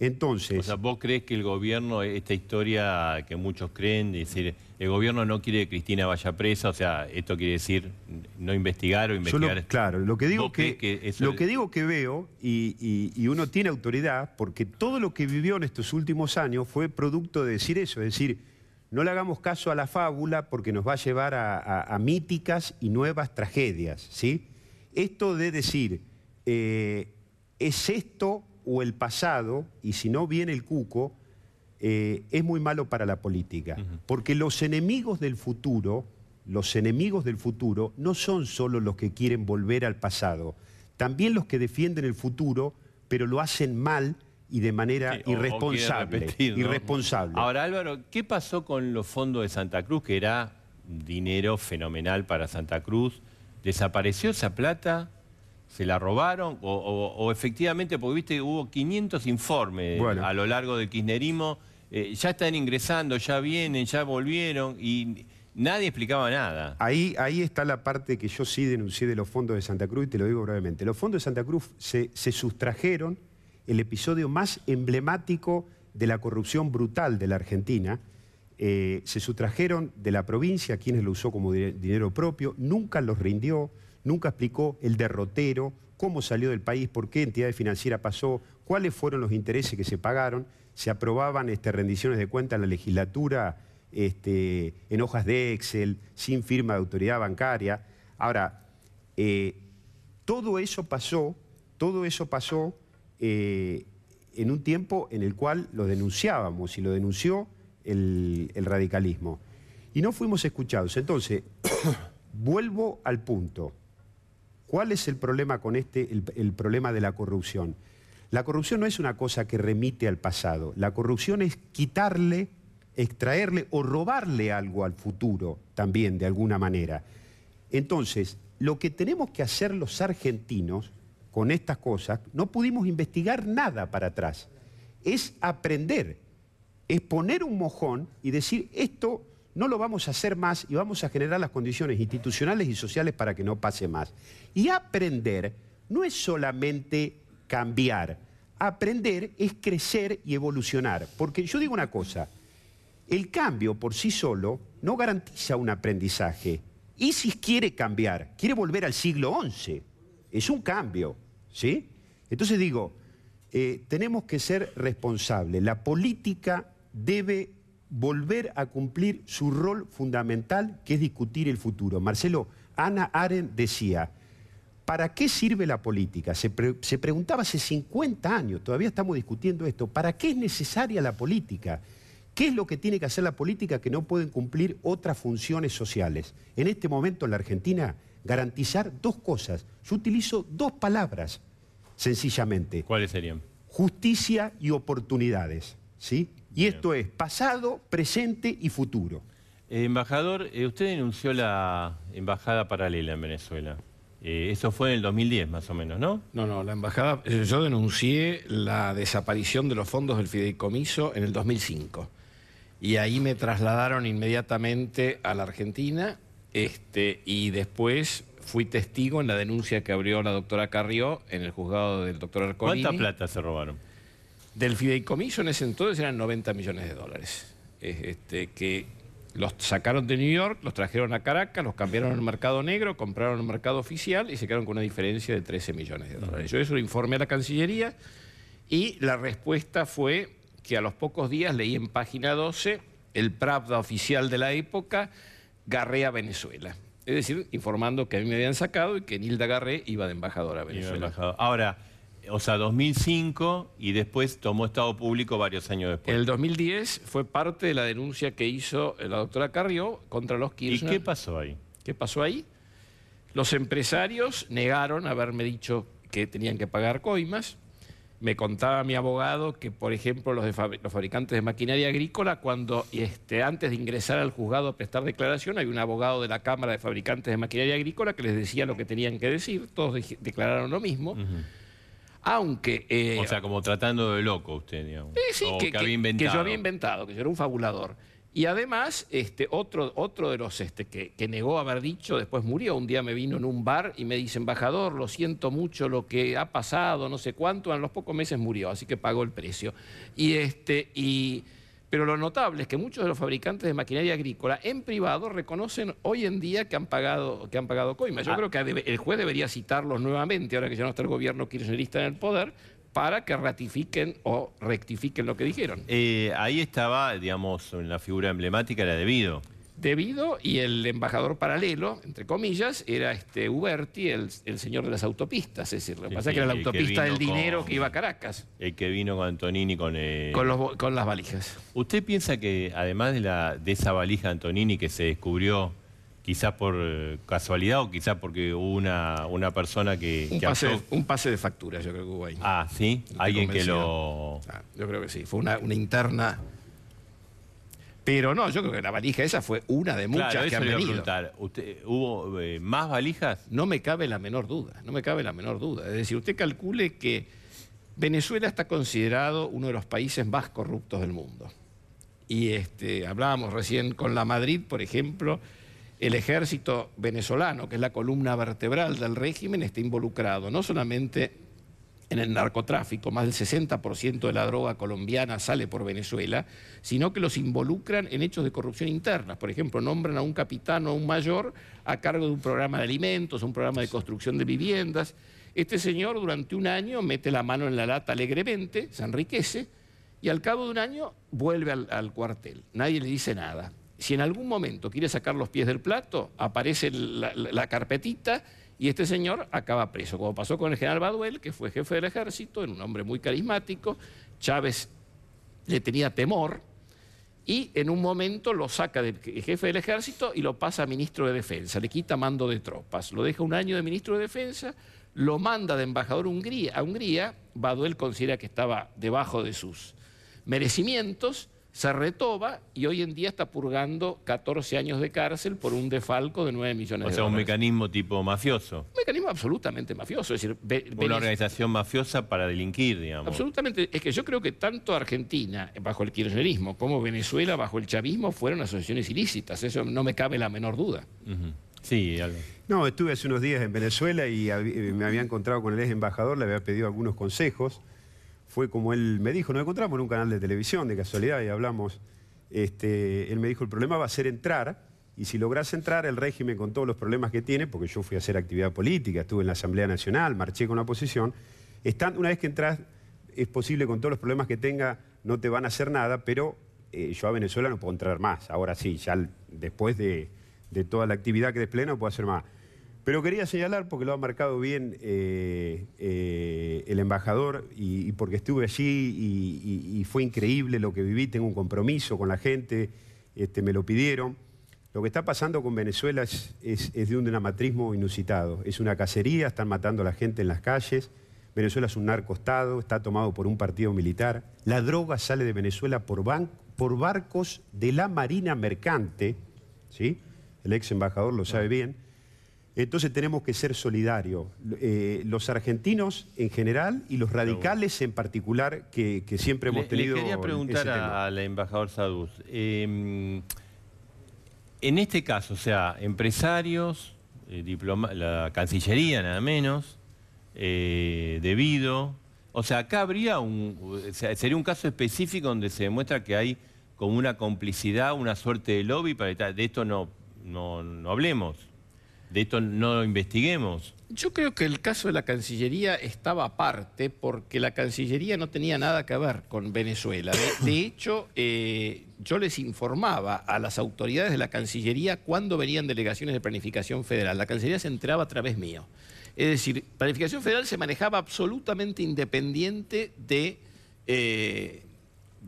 Entonces... O sea, ¿vos crees que el gobierno, esta historia que muchos creen, de decir, el gobierno no quiere que Cristina vaya presa, o sea, esto quiere decir no investigar o investigar? Claro, lo que digo lo que digo que veo, y uno tiene autoridad, porque todo lo que vivió en estos últimos años fue producto de decir eso, es decir, no le hagamos caso a la fábula porque nos va a llevar a míticas y nuevas tragedias, ¿sí? Esto de decir, ¿es esto o el pasado? Y si no viene el cuco, es muy malo para la política. Porque los enemigos del futuro no son solo los que quieren volver al pasado, también los que defienden el futuro, pero lo hacen mal y de manera irresponsable. Repetir, ¿no? Irresponsable. Ahora, Álvaro, ¿qué pasó con los fondos de Santa Cruz, que era dinero fenomenal para Santa Cruz? ¿Desapareció esa plata? ¿Se la robaron? ¿O efectivamente, porque viste, hubo 500 informes a lo largo del kirchnerismo, ya están ingresando, ya vienen, ya volvieron, y nadie explicaba nada? Ahí está la parte que yo sí denuncié de los fondos de Santa Cruz, y te lo digo brevemente. Los fondos de Santa Cruz se sustrajeron el episodio más emblemático de la corrupción brutal de la Argentina. Se sustrajeron de la provincia, quienes lo usó como dinero propio, nunca los rindió, nunca explicó el derrotero, cómo salió del país, por qué entidad financiera pasó, cuáles fueron los intereses que se pagaron. Se aprobaban rendiciones de cuenta en la legislatura en hojas de Excel, sin firma de autoridad bancaria. Ahora, todo eso pasó en un tiempo en el cual lo denunciábamos y lo denunció el radicalismo. Y no fuimos escuchados. Entonces, vuelvo al punto. ¿Cuál es el problema con el problema de la corrupción? La corrupción no es una cosa que remite al pasado. La corrupción es quitarle, extraerle o robarle algo al futuro también, de alguna manera. Entonces, lo que tenemos que hacer los argentinos con estas cosas, no pudimos investigar nada para atrás. Es aprender, es poner un mojón y decir, esto no lo vamos a hacer más y vamos a generar las condiciones institucionales y sociales para que no pase más. Y aprender no es solamente cambiar. Aprender es crecer y evolucionar. Porque yo digo una cosa, el cambio por sí solo no garantiza un aprendizaje. ISIS quiere cambiar, quiere volver al siglo XI. Es un cambio, ¿sí? Entonces digo, tenemos que ser responsables. La política debe volver a cumplir su rol fundamental, que es discutir el futuro. Marcelo, Hannah Arendt decía, ¿para qué sirve la política? Se preguntaba hace 50 años, todavía estamos discutiendo esto. ¿Para qué es necesaria la política? ¿Qué es lo que tiene que hacer la política que no pueden cumplir otras funciones sociales? En este momento en la Argentina, garantizar dos cosas. Yo utilizo dos palabras, sencillamente. ¿Cuáles serían? Justicia y oportunidades, ¿sí? Y esto es pasado, presente y futuro. Embajador, usted denunció la embajada paralela en Venezuela. Eso fue en el 2010 más o menos, ¿no? No, la embajada... Yo denuncié la desaparición de los fondos del fideicomiso en el 2005. Y ahí me trasladaron inmediatamente a la Argentina y después fui testigo en la denuncia que abrió la doctora Carrió en el juzgado del doctor Ercolini. ¿Cuánta plata se robaron? Del fideicomiso en ese entonces eran 90 millones de dólares. Que los sacaron de New York, los trajeron a Caracas, los cambiaron al mercado negro, compraron el mercado oficial y se quedaron con una diferencia de 13 millones de dólares. Yo eso lo informé a la Cancillería y la respuesta fue que a los pocos días leí en página 12 el Pravda oficial de la época Garré a Venezuela. Es decir, informando que a mí me habían sacado y que Nilda Garré iba de embajadora a Venezuela. Ahora, o sea, 2005 y después tomó estado público varios años después. El 2010 fue parte de la denuncia que hizo la doctora Carrió contra los Kirchner. ¿Y qué pasó ahí? ¿Qué pasó ahí? Los empresarios negaron haberme dicho que tenían que pagar coimas. Me contaba mi abogado que, por ejemplo, los fabricantes de maquinaria agrícola, cuando antes de ingresar al juzgado a prestar declaración, hay un abogado de la Cámara de Fabricantes de Maquinaria Agrícola que les decía lo que tenían que decir. Todos declararon lo mismo. Aunque... o sea, como tratando de loco usted, digamos. Sí, o que había inventado. Que yo había inventado, que yo era un fabulador. Y además, otro de los que negó haber dicho, después murió. Un día me vino en un bar y me dice, embajador, lo siento mucho lo que ha pasado, no sé cuánto. A los pocos meses murió, así que pagó el precio. Pero lo notable es que muchos de los fabricantes de maquinaria agrícola en privado reconocen hoy en día que han pagado coimas. Yo creo que el juez debería citarlos nuevamente, ahora que ya no está el gobierno kirchnerista en el poder, para que ratifiquen o rectifiquen lo que dijeron. Ahí estaba, digamos, la figura emblemática era Devido. Devido, y el embajador paralelo, entre comillas, era Uberti, el señor de las autopistas. Es decir, lo que pasa es que era la autopista del dinero que iba a Caracas. El que vino con Antonini con las valijas. ¿Usted piensa que, además de esa valija Antonini que se descubrió, quizás por casualidad o quizás porque hubo una persona un pase de factura, yo creo que hubo ahí. Ah, ¿sí? Alguien que lo... yo creo que sí, fue una interna... Pero no, yo creo que la valija esa fue una de muchas que han venido. ¿Hubo más valijas? No me cabe la menor duda, no me cabe la menor duda. Es decir, usted calcule que Venezuela está considerado uno de los países más corruptos del mundo. Y hablábamos recién con la Madrid, por ejemplo, el ejército venezolano, que es la columna vertebral del régimen, está involucrado no solamente en el narcotráfico, más del 60% de la droga colombiana sale por Venezuela, sino que los involucran en hechos de corrupción interna. Por ejemplo, nombran a un capitán o a un mayor a cargo de un programa de alimentos, un programa de construcción de viviendas. Este señor durante un año mete la mano en la lata alegremente, se enriquece, y al cabo de un año vuelve al cuartel. Nadie le dice nada. Si en algún momento quiere sacar los pies del plato, aparece la carpetita y este señor acaba preso, como pasó con el general Baduel, que fue jefe del ejército, era un hombre muy carismático. Chávez le tenía temor y en un momento lo saca de jefe del ejército y lo pasa a ministro de Defensa, le quita mando de tropas, lo deja un año de ministro de Defensa, lo manda de embajador a Hungría. Baduel considera que estaba debajo de sus merecimientos, se retoba y hoy en día está purgando 14 años de cárcel por un defalco de 9 millones de dólares. O sea, un mecanismo tipo mafioso. Un mecanismo absolutamente mafioso. Es decir, una organización mafiosa para delinquir, digamos. Absolutamente. Es que yo creo que tanto Argentina, bajo el kirchnerismo, como Venezuela, bajo el chavismo, fueron asociaciones ilícitas. Eso no me cabe la menor duda. Sí, algo. No, estuve hace unos días en Venezuela y me había encontrado con el ex embajador, le había pedido algunos consejos. Fue como él me dijo, nos encontramos en un canal de televisión de casualidad y hablamos. Él me dijo, el problema va a ser entrar, y si lográs entrar, el régimen con todos los problemas que tiene, porque yo fui a hacer actividad política, estuve en la Asamblea Nacional, marché con la oposición, una vez que entras, es posible con todos los problemas que tenga, no te van a hacer nada, pero yo a Venezuela no puedo entrar más. Ahora sí, ya después de toda la actividad que despliegue no puedo hacer más. Pero quería señalar, porque lo ha marcado bien el embajador, y porque estuve allí y fue increíble lo que viví, tengo un compromiso con la gente, me lo pidieron. Lo que está pasando con Venezuela es de un dramatismo inusitado. Es una cacería, están matando a la gente en las calles. Venezuela es un narcoestado, está tomado por un partido militar. La droga sale de Venezuela por barcos de la Marina Mercante, ¿sí? El ex embajador lo sabe bien. Entonces tenemos que ser solidarios, los argentinos en general y los radicales en particular, que siempre hemos tenido. Le quería preguntar al embajador Saduz, en este caso, o sea, empresarios, la Cancillería nada menos, Devido, o sea, acá habría sería un caso específico donde se demuestra que hay como una complicidad, una suerte de lobby para de esto no hablemos. de esto no lo investiguemos. Yo creo que el caso de la Cancillería estaba aparte porque la Cancillería no tenía nada que ver con Venezuela. De hecho, yo les informaba a las autoridades de la Cancillería cuando venían delegaciones de Planificación Federal. La Cancillería se enteraba a través mío. Es decir, Planificación Federal se manejaba absolutamente independiente de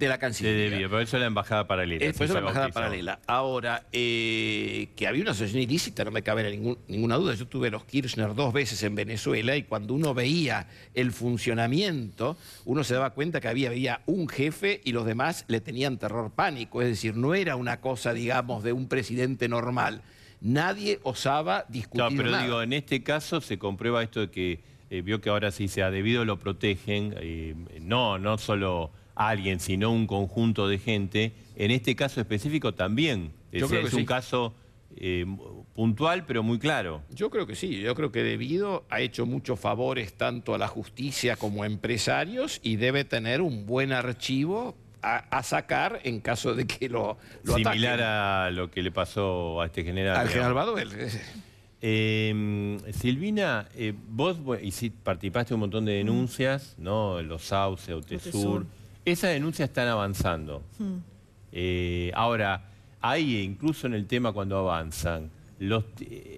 la Cancillería. Por eso es la embajada paralela. Por eso la embajada paralela. Ahora, que había una asociación ilícita, no me cabe ninguna duda. Yo tuve los Kirchner 2 veces en Venezuela y cuando uno veía el funcionamiento, uno se daba cuenta que había un jefe y los demás le tenían terror pánico. Es decir, no era una cosa, digamos, de un presidente normal. Nadie osaba discutir No, pero nada. digo, en este caso se comprueba esto de que vio que ahora sí se ha debido lo protegen, no solo alguien, sino un conjunto de gente. En este caso específico también. Yo creo que es un sí. caso puntual, pero muy claro. Yo creo que sí, yo creo que Debido ha hecho muchos favores tanto a la justicia como a empresarios y debe tener un buen archivo a sacar en caso de que lo Similar ataquen. a lo que le pasó a este general. Al digamos. general Baduel. Silvina, vos participaste en un montón de denuncias, ¿no? Los Sauce, Autesur. Esas denuncias están avanzando. Ahora, ahí, incluso en el tema cuando avanzan,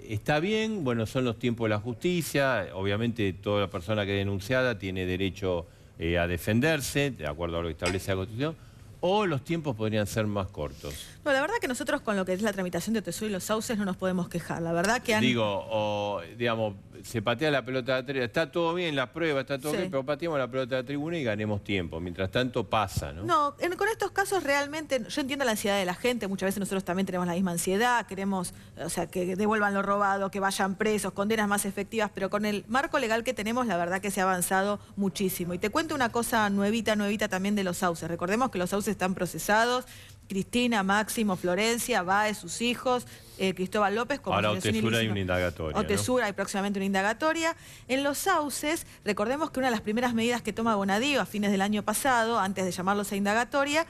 está bien, bueno, son los tiempos de la justicia, obviamente toda persona que es denunciada tiene derecho a defenderse, de acuerdo a lo que establece la Constitución, o los tiempos podrían ser más cortos. No, la verdad que nosotros con lo que es la tramitación de Autesur y los sauces no nos podemos quejar. La verdad que han... Digo, digamos, se patea la pelota de la tribuna, está todo bien, las pruebas, está todo Sí. bien, pero pateamos la pelota de la tribuna y ganemos tiempo. Mientras tanto pasa, ¿no? No, con estos casos realmente, yo entiendo la ansiedad de la gente, muchas veces nosotros también tenemos la misma ansiedad, queremos, o sea, que devuelvan lo robado, que vayan presos, condenas más efectivas, pero con el marco legal que tenemos, la verdad que se ha avanzado muchísimo. Y te cuento una cosa nuevita también de los sauces. Recordemos que los sauces están procesados, Cristina, Máximo, Florencia, Báez, sus hijos, Cristóbal López. Como Ahora asociación Autesur hay ilícita. una indagatoria, Autesur hay próximamente una indagatoria. En los sauces, recordemos que una de las primeras medidas que toma Bonadío a fines del año pasado, antes de llamarlos a indagatoria,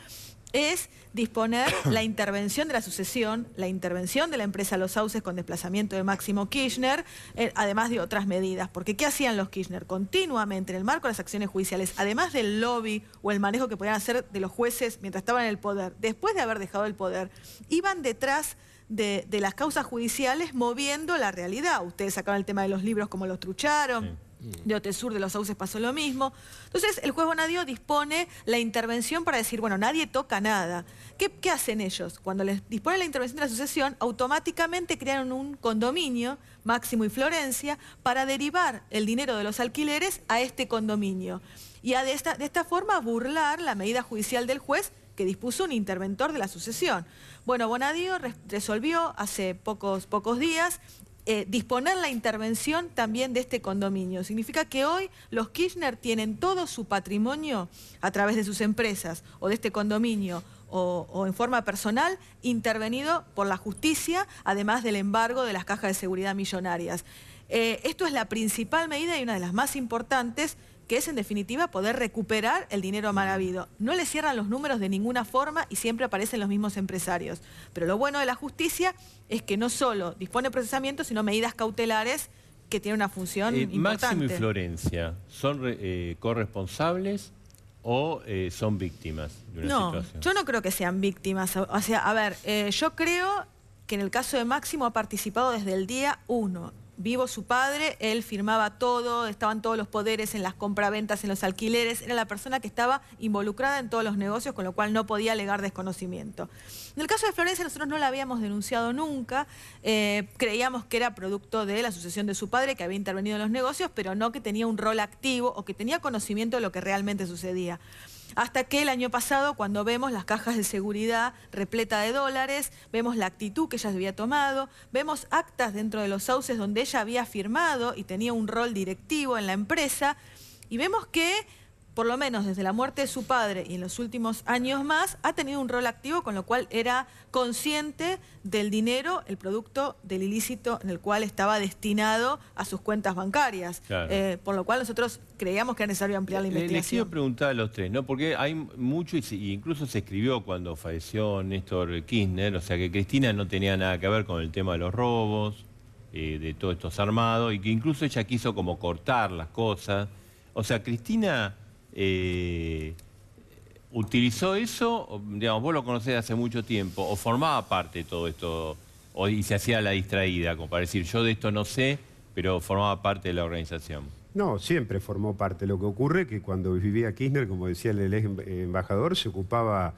es disponer la intervención de la sucesión, la intervención de la empresa Los Sauces con desplazamiento de Máximo Kirchner, además de otras medidas. Porque ¿qué hacían los Kirchner? Continuamente, en el marco de las acciones judiciales, además del lobby o el manejo que podían hacer de los jueces mientras estaban en el poder, después de haber dejado el poder, iban detrás de las causas judiciales moviendo la realidad. Ustedes sacaban el tema de los libros como los trucharon. Sí. De Autesur, de los sauces pasó lo mismo. Entonces, el juez Bonadío dispone la intervención para decir, bueno, nadie toca nada. ¿Qué hacen ellos? Cuando les disponen la intervención de la sucesión, automáticamente crearon un condominio, Máximo y Florencia, para derivar el dinero de los alquileres a este condominio. Y de esta forma burlar la medida judicial del juez que dispuso un interventor de la sucesión. Bueno, Bonadío resolvió hace pocos días disponer la intervención también de este condominio. Significa que hoy los Kirchner tienen todo su patrimonio a través de sus empresas o de este condominio o en forma personal intervenido por la justicia, además del embargo de las cajas de seguridad millonarias. Esto es la principal medida y una de las más importantes, que es en definitiva poder recuperar el dinero mal habido. No le cierran los números de ninguna forma y siempre aparecen los mismos empresarios. Pero lo bueno de la justicia es que no solo dispone de procesamiento, sino medidas cautelares que tienen una función importante. Máximo y Florencia, ¿son corresponsables o son víctimas de una situación? Yo no creo que sean víctimas. O sea, a ver, yo creo que en el caso de Máximo ha participado desde el día 1. Vivo su padre, él firmaba todo, estaban todos los poderes en las compraventas, en los alquileres, era la persona que estaba involucrada en todos los negocios, con lo cual no podía alegar desconocimiento. En el caso de Florencia nosotros no la habíamos denunciado nunca, creíamos que era producto de la sucesión de su padre, que había intervenido en los negocios, pero no que tenía un rol activo o que tenía conocimiento de lo que realmente sucedía. Hasta que el año pasado, cuando vemos las cajas de seguridad repleta de dólares, vemos la actitud que ella había tomado, vemos actas dentro de los sauces donde ella había firmado y tenía un rol directivo en la empresa, y vemos que, por lo menos desde la muerte de su padre y en los últimos años más, ha tenido un rol activo, con lo cual era consciente del dinero, el producto del ilícito en el cual estaba destinado a sus cuentas bancarias. Claro. Por lo cual nosotros creíamos que era necesario ampliar la Les investigación. quiero preguntar a los tres, ¿no? Porque hay mucho, y incluso se escribió cuando falleció Néstor Kirchner, o sea que Cristina no tenía nada que ver con el tema de los robos, de todos estos armados y que incluso ella quiso como cortar las cosas. O sea, Cristina utilizó eso, digamos, vos lo conocés hace mucho tiempo, o formaba parte de todo esto, y se hacía la distraída, como para decir, yo de esto no sé, pero formaba parte de la organización. No, siempre formó parte. Lo que ocurre es que cuando vivía Kirchner, como decía el ex embajador, se ocupaba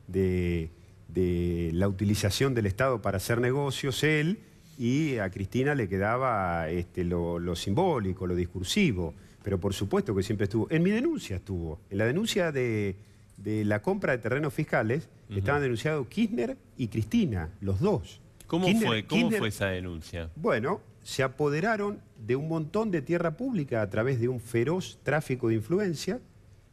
de la utilización del Estado para hacer negocios él, y a Cristina le quedaba lo simbólico, lo discursivo. Pero por supuesto que siempre estuvo. En mi denuncia estuvo. En la denuncia de la compra de terrenos fiscales estaban denunciados Kirchner y Cristina, los dos. ¿Cómo fue esa denuncia? Bueno, se apoderaron de un montón de tierra pública a través de un feroz tráfico de influencia.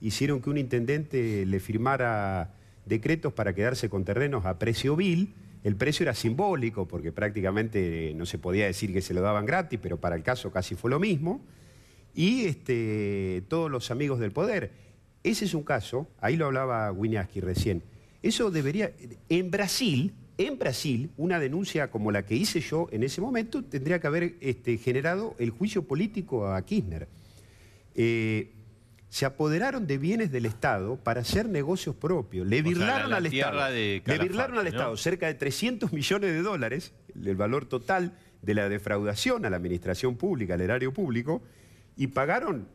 Hicieron que un intendente le firmara decretos para quedarse con terrenos a precio vil. El precio era simbólico porque prácticamente no se podía decir que se lo daban gratis, pero para el caso casi fue lo mismo. Y todos los amigos del poder. Ese es un caso, ahí lo hablaba Wieniawski recién. Eso debería, en Brasil, una denuncia como la que hice yo en ese momento tendría que haber generado el juicio político a Kirchner. Se apoderaron de bienes del Estado para hacer negocios propios. Le birlaron al Estado cerca de 300 millones de dólares, el valor total de la defraudación a la administración pública, al erario público, y pagaron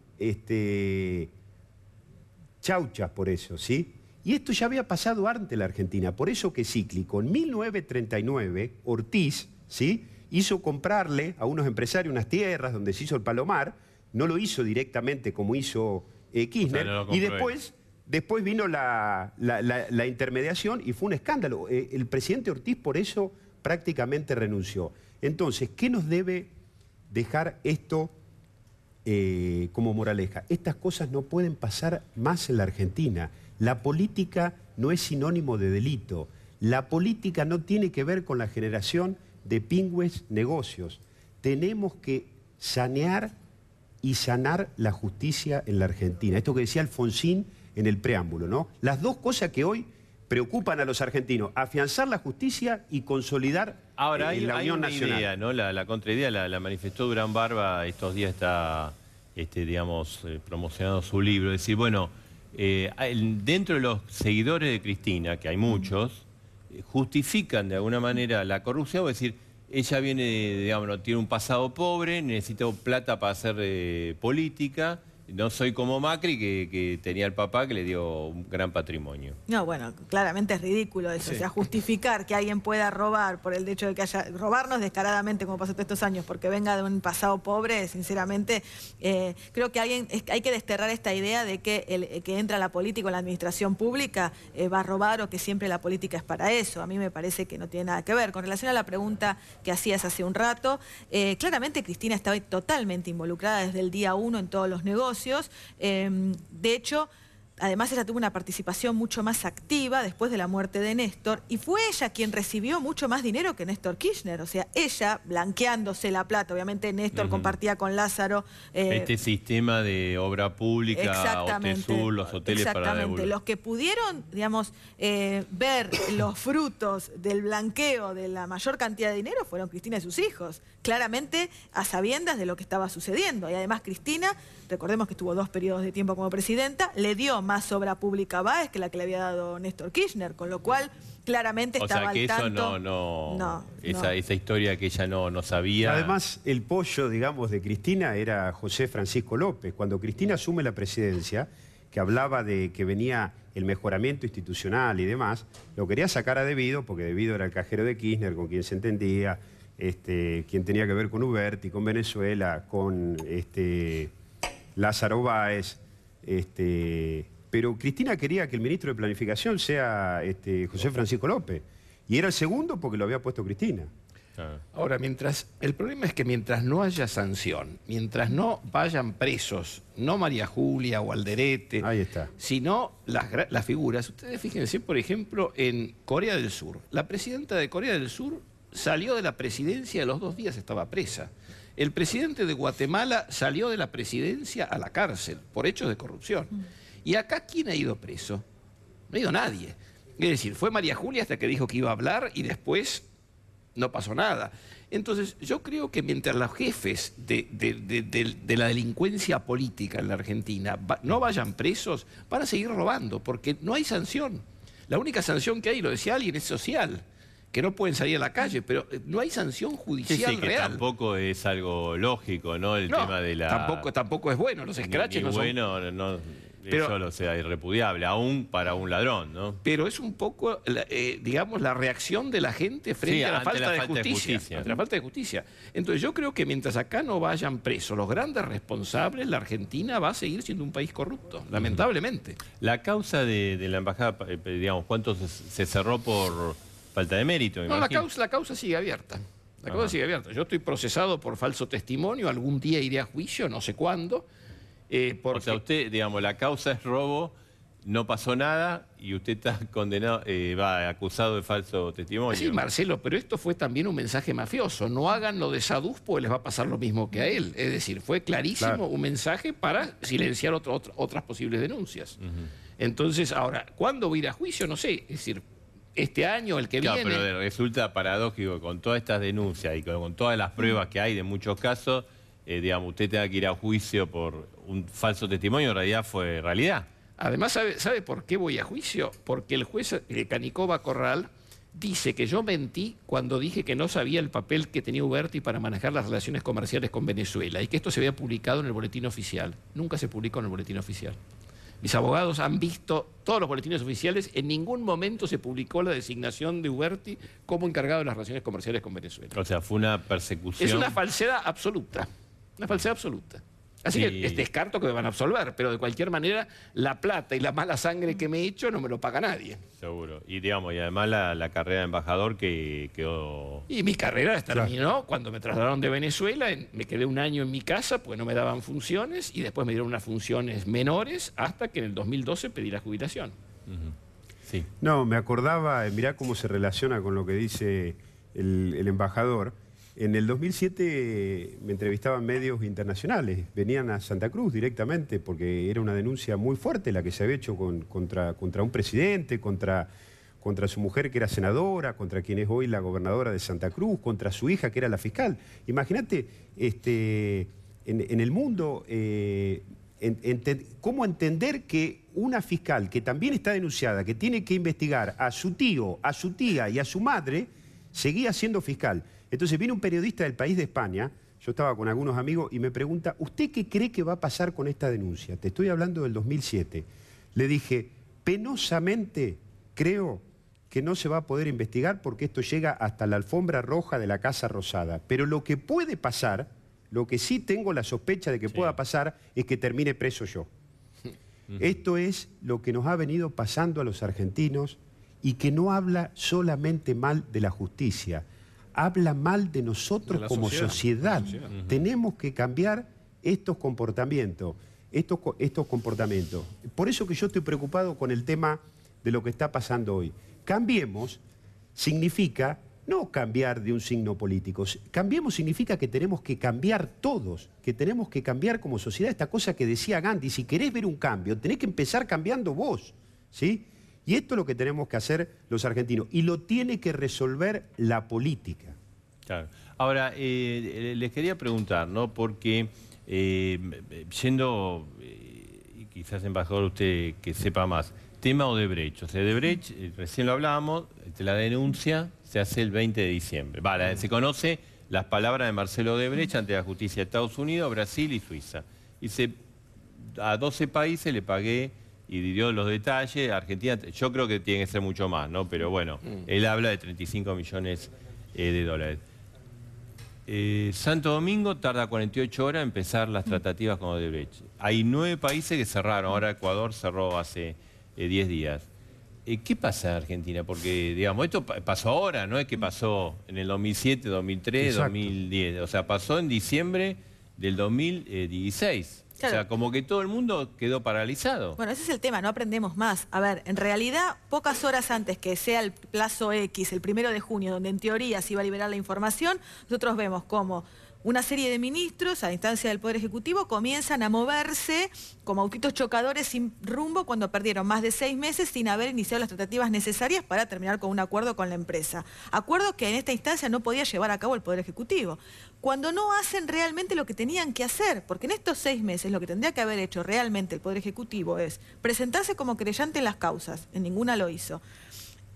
chauchas por eso, ¿sí? Y esto ya había pasado antes en la Argentina, por eso que Cíclico, en 1939, Ortiz, ¿sí?, hizo comprarle a unos empresarios unas tierras donde se hizo el Palomar, no lo hizo directamente como hizo Kirchner, o sea, y después vino la intermediación y fue un escándalo. El presidente Ortiz por eso prácticamente renunció. Entonces, ¿qué nos debe dejar esto como moraleja? Estas cosas no pueden pasar más en la Argentina. La política no es sinónimo de delito. La política no tiene que ver con la generación de pingües negocios. Tenemos que sanear y sanar la justicia en la Argentina. Esto que decía Alfonsín en el preámbulo, ¿no? Las dos cosas que hoy preocupan a los argentinos, afianzar la justicia y consolidar la Unión Nacional. Idea, ¿no? La contraidea la manifestó Durán Barba, estos días está promocionando su libro. Es decir, bueno, dentro de los seguidores de Cristina, que hay muchos, justifican de alguna manera la corrupción, es decir, ella viene, digamos, tiene un pasado pobre, necesita plata para hacer política. No soy como Macri, que tenía el papá que le dio un gran patrimonio. No, bueno, claramente es ridículo eso. Sí. O sea, justificar que alguien pueda robar por el hecho de que robarnos descaradamente, como pasó todos estos años, porque venga de un pasado pobre, sinceramente, creo que hay que desterrar esta idea de que el que entra a la política o a la administración pública va a robar, o que siempre la política es para eso. A mí me parece que no tiene nada que ver. Con relación a la pregunta que hacías hace un rato, claramente Cristina estaba totalmente involucrada desde el día 1 en todos los negocios. De hecho, además ella tuvo una participación mucho más activa después de la muerte de Néstor, y fue ella quien recibió mucho más dinero que Néstor Kirchner. O sea, ella blanqueándose la plata. Obviamente Néstor compartía con Lázaro este sistema de obra pública, Otesur, los hoteles para devolver. Los que pudieron, digamos, ver los frutos del blanqueo de la mayor cantidad de dinero fueron Cristina y sus hijos, claramente a sabiendas de lo que estaba sucediendo. Y además Cristina, recordemos que estuvo 2 periodos de tiempo como presidenta, le dio más obra pública a Báez que la que le había dado Néstor Kirchner, con lo cual claramente estaba al tanto. Esa historia que ella no sabía. Además, el pollo, digamos, de Cristina era José Francisco López. Cuando Cristina asume la presidencia, que hablaba de que venía el mejoramiento institucional y demás, lo quería sacar a Devido, porque Devido era el cajero de Kirchner, con quien se entendía, quien tenía que ver con Uberti, con Venezuela, con Lázaro Báez. Pero Cristina quería que el ministro de Planificación sea José Francisco López. Y era el segundo porque lo había puesto Cristina. Ahora, el problema es que mientras no haya sanción, mientras no vayan presos, no María Julia o Alderete, ahí está, sino las figuras. Ustedes fíjense, por ejemplo, en Corea del Sur. La presidenta de Corea del Sur salió de la presidencia y a los 2 días estaba presa. El presidente de Guatemala salió de la presidencia a la cárcel por hechos de corrupción. ¿Y acá quién ha ido preso? No ha ido nadie. Es decir, fue María Julia hasta que dijo que iba a hablar y después no pasó nada. Entonces, yo creo que mientras los jefes de la delincuencia política en la Argentina no vayan presos, van a seguir robando, porque no hay sanción. La única sanción que hay, lo decía alguien, es social, que no pueden salir a la calle, pero no hay sanción judicial que real. Tampoco es algo lógico, ¿no? El tema de la... Tampoco es bueno, los escraches no son... bueno, no, pero, eso sea irrepudiable, aún para un ladrón, ¿no? Pero es un poco, digamos, la reacción de la gente frente a la falta de justicia. Ante la falta de justicia. Entonces yo creo que mientras acá no vayan presos los grandes responsables, la Argentina va a seguir siendo un país corrupto, lamentablemente. La causa de la embajada, digamos, ¿cuánto se cerró por falta de mérito? No, la causa sigue abierta. La causa sigue abierta. Yo estoy procesado por falso testimonio, algún día iré a juicio, no sé cuándo. O sea, usted, digamos, la causa es robo, no pasó nada y usted está condenado, acusado de falso testimonio. Sí, Marcelo, pero esto fue también un mensaje mafioso. No hagan lo de Saduz porque les va a pasar lo mismo que a él. Es decir, fue clarísimo un mensaje para silenciar otras posibles denuncias. Entonces, ahora, ¿cuándo voy a ir a juicio? No sé. Es decir, este año, el que viene... Pero resulta paradójico con todas estas denuncias y con todas las pruebas que hay de muchos casos, digamos, usted tenga que ir a juicio por un falso testimonio, en realidad fue realidad. Además, ¿sabe por qué voy a juicio? Porque el juez Canicova Corral dice que yo mentí cuando dije que no sabía el papel que tenía Uberti para manejar las relaciones comerciales con Venezuela y que esto se había publicado en el boletín oficial. Nunca se publicó en el boletín oficial. Mis abogados han visto todos los boletines oficiales, en ningún momento se publicó la designación de Uberti como encargado de las relaciones comerciales con Venezuela. O sea, fue una persecución... Es una falsedad absoluta. Una falsedad absoluta. Así que descarto que me van a absolver, pero de cualquier manera la plata y la mala sangre que me he hecho no me lo paga nadie. Seguro. Y digamos, y además la carrera de embajador que quedó... Y mi carrera terminó cuando me trasladaron de Venezuela, me quedé un año en mi casa porque no me daban funciones y después me dieron unas funciones menores hasta que en el 2012 pedí la jubilación. Sí. No, me acordaba, mirá cómo se relaciona con lo que dice el embajador. En el 2007 me entrevistaban medios internacionales, venían a Santa Cruz directamente porque era una denuncia muy fuerte la que se había hecho contra un presidente, contra su mujer que era senadora, contra quien es hoy la gobernadora de Santa Cruz, contra su hija que era la fiscal. Imagínate en el mundo cómo entender que una fiscal que también está denunciada, que tiene que investigar a su tío, a su tía y a su madre, seguía siendo fiscal. Entonces viene un periodista del País de España, yo estaba con algunos amigos, y me pregunta, ¿usted qué cree que va a pasar con esta denuncia? Te estoy hablando del 2007. Le dije, penosamente creo que no se va a poder investigar porque esto llega hasta la alfombra roja de la Casa Rosada. Pero lo que puede pasar, lo que sí tengo la sospecha de que pueda pasar, es que termine preso yo. Esto es lo que nos ha venido pasando a los argentinos y que no habla solamente mal de la justicia, habla mal de nosotros como sociedad. Tenemos que cambiar estos comportamientos. Por eso que yo estoy preocupado con el tema de lo que está pasando hoy. Cambiemos significa no cambiar de un signo político. Cambiemos significa que tenemos que cambiar todos, que tenemos que cambiar como sociedad. Esta cosa que decía Gandhi, si querés ver un cambio, tenés que empezar cambiando vos, ¿sí? Y esto es lo que tenemos que hacer los argentinos. Y lo tiene que resolver la política. Claro. Ahora, les quería preguntar, ¿no? Porque yendo, y quizás embajador usted que sepa más, tema Odebrecht. O sea, Odebrecht, recién lo hablábamos, la denuncia se hace el 20 de diciembre. Vale, se conoce las palabras de Marcelo Odebrecht ante la justicia de Estados Unidos, Brasil y Suiza. Dice, a 12 países le pagué... y dio los detalles. Argentina, yo creo que tiene que ser mucho más, ¿no? Pero bueno, él habla de 35 millones de dólares. Santo Domingo tarda 48 horas en empezar las tratativas con Odebrecht. Hay 9 países que cerraron, ahora Ecuador cerró hace 10 días. ¿Qué pasa en Argentina? Porque, digamos, esto pasó ahora, no es que pasó en el 2007, 2003, Exacto. 2010. O sea, pasó en diciembre del 2016. Claro. O sea, como que todo el mundo quedó paralizado. Bueno, ese es el tema, no aprendemos más. A ver, en realidad, pocas horas antes que sea el plazo X, el 1 de junio, donde en teoría se iba a liberar la información, nosotros vemos como una serie de ministros a instancia del Poder Ejecutivo comienzan a moverse como autitos chocadores sin rumbo cuando perdieron más de 6 meses sin haber iniciado las tratativas necesarias para terminar con un acuerdo con la empresa. Acuerdo que en esta instancia no podía llevar a cabo el Poder Ejecutivo. Cuando no hacen realmente lo que tenían que hacer, porque en estos 6 meses lo que tendría que haber hecho realmente el Poder Ejecutivo es presentarse como querellante en las causas, en ninguna lo hizo.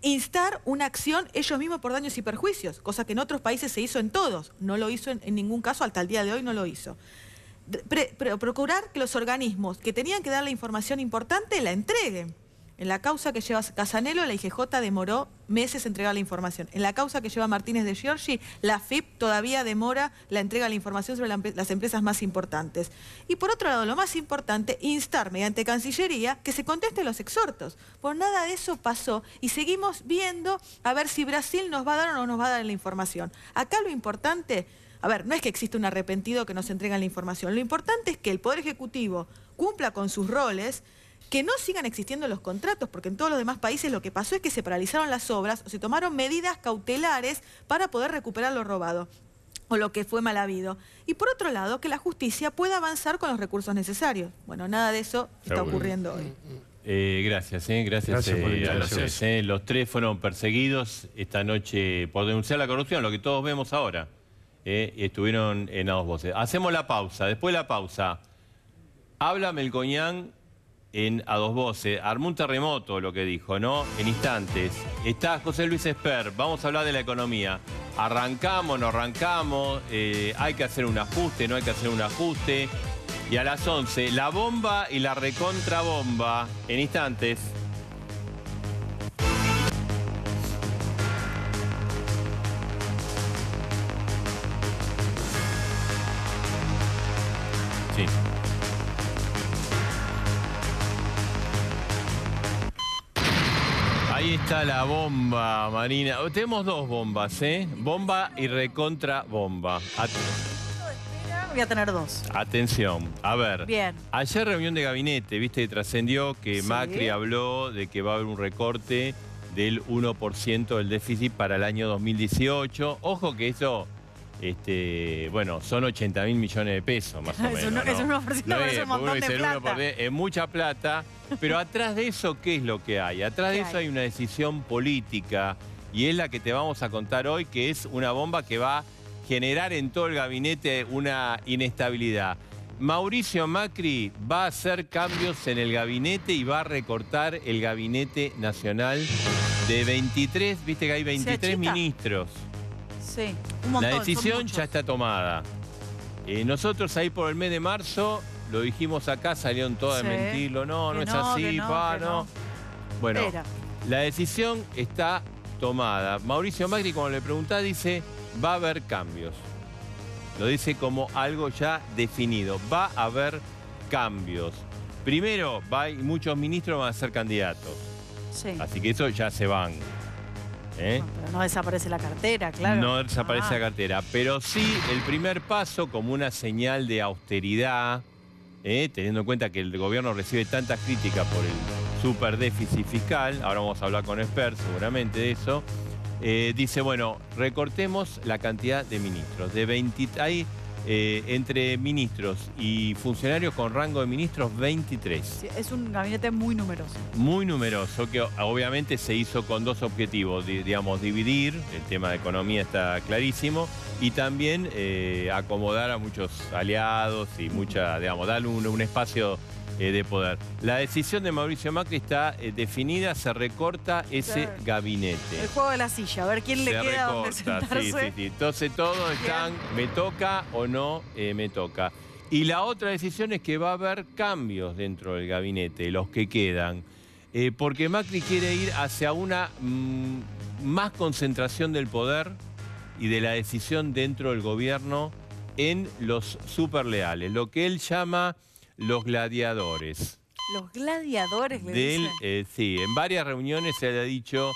Instar una acción ellos mismos por daños y perjuicios, cosa que en otros países se hizo en todos, no lo hizo en ningún caso, hasta el día de hoy no lo hizo. Procurar que los organismos que tenían que dar la información importante la entreguen. En la causa que lleva Casanelo, la IGJ demoró meses en entregar la información. En la causa que lleva Martínez de Giorgi, la AFIP todavía demora la entrega de la información sobre las empresas más importantes. Y por otro lado, lo más importante, instar mediante Cancillería que se contesten los exhortos. Por nada de eso pasó y seguimos viendo a ver si Brasil nos va a dar o no nos va a dar la información. Acá lo importante, a ver, no es que exista un arrepentido que nos entregan la información. Lo importante es que el Poder Ejecutivo cumpla con sus roles, que no sigan existiendo los contratos, porque en todos los demás países lo que pasó es que se paralizaron las obras o se tomaron medidas cautelares para poder recuperar lo robado o lo que fue mal habido. Y por otro lado, que la justicia pueda avanzar con los recursos necesarios. Bueno, nada de eso está ocurriendo hoy. Gracias por la invitación. a los tres. Los tres fueron perseguidos esta noche por denunciar la corrupción, lo que todos vemos ahora. Y estuvieron en A Dos Voces. Hacemos la pausa. Después de la pausa, habla Melconian en A Dos Voces. Armó un terremoto, lo que dijo, ¿no? En instantes. Está José Luis Esper. Vamos a hablar de la economía. Arrancamos, no arrancamos. Hay que hacer un ajuste, no hay que hacer un ajuste. Y a las 11, la bomba y la recontrabomba. En instantes. Sí. Ahí está la bomba, Marina. Tenemos dos bombas, ¿eh? Bomba y recontra bomba. Voy a tener dos. Atención. A ver. Bien. Ayer reunión de gabinete, viste, trascendió que Sí. Macri habló de que va a haber un recorte del 1% del déficit para el año 2018. Ojo que eso, bueno, son 80.000 millones de pesos, más o menos. Es un 1%, parece un montón de el plata. Es mucha plata, pero atrás de eso, ¿qué es lo que hay? Atrás de ¿Qué eso hay? hay una decisión política y es la que te vamos a contar hoy, que es una bomba que va a generar en todo el gabinete una inestabilidad. Mauricio Macri va a hacer cambios en el gabinete y va a recortar el gabinete nacional de 23, viste que hay 23 achita? ministros. Sí, un montón. La son decisión muchos. ya está tomada. Nosotros ahí por el mes de marzo, lo dijimos acá, salieron todas Sí. a mentirlo. No, no Que es no, así, que no, pa, que no. no. Bueno, Era. la decisión está tomada. Mauricio Macri, como le preguntás, dice, va a haber cambios. Lo dice como algo ya definido. Va a haber cambios. Primero, muchos ministros van a ser candidatos. Sí. Así que eso ya se van. ¿Eh? No, pero no desaparece la cartera, claro. No desaparece Ah. la cartera, pero sí el primer paso como una señal de austeridad, teniendo en cuenta que el gobierno recibe tantas críticas por el superdéficit fiscal, ahora vamos a hablar con expertos seguramente de eso, dice, bueno, recortemos la cantidad de ministros. De 20, hay entre ministros y funcionarios con rango de ministros 23. Sí, es un gabinete muy numeroso. Muy numeroso, que obviamente se hizo con dos objetivos, digamos, dividir, el tema de economía está clarísimo, y también acomodar a muchos aliados y digamos, darle un espacio de poder. La decisión de Mauricio Macri está definida, se recorta ese Claro. gabinete. El juego de la silla, a ver quién le Se queda donde recorta, sentarse. sí. Entonces todos están, me toca o no me toca. Y la otra decisión es que va a haber cambios dentro del gabinete, los que quedan. Porque Macri quiere ir hacia una más concentración del poder y de la decisión dentro del gobierno en los superleales, lo que él llama los gladiadores. Los gladiadores, le De él, dicen. sí, en varias reuniones se le ha dicho,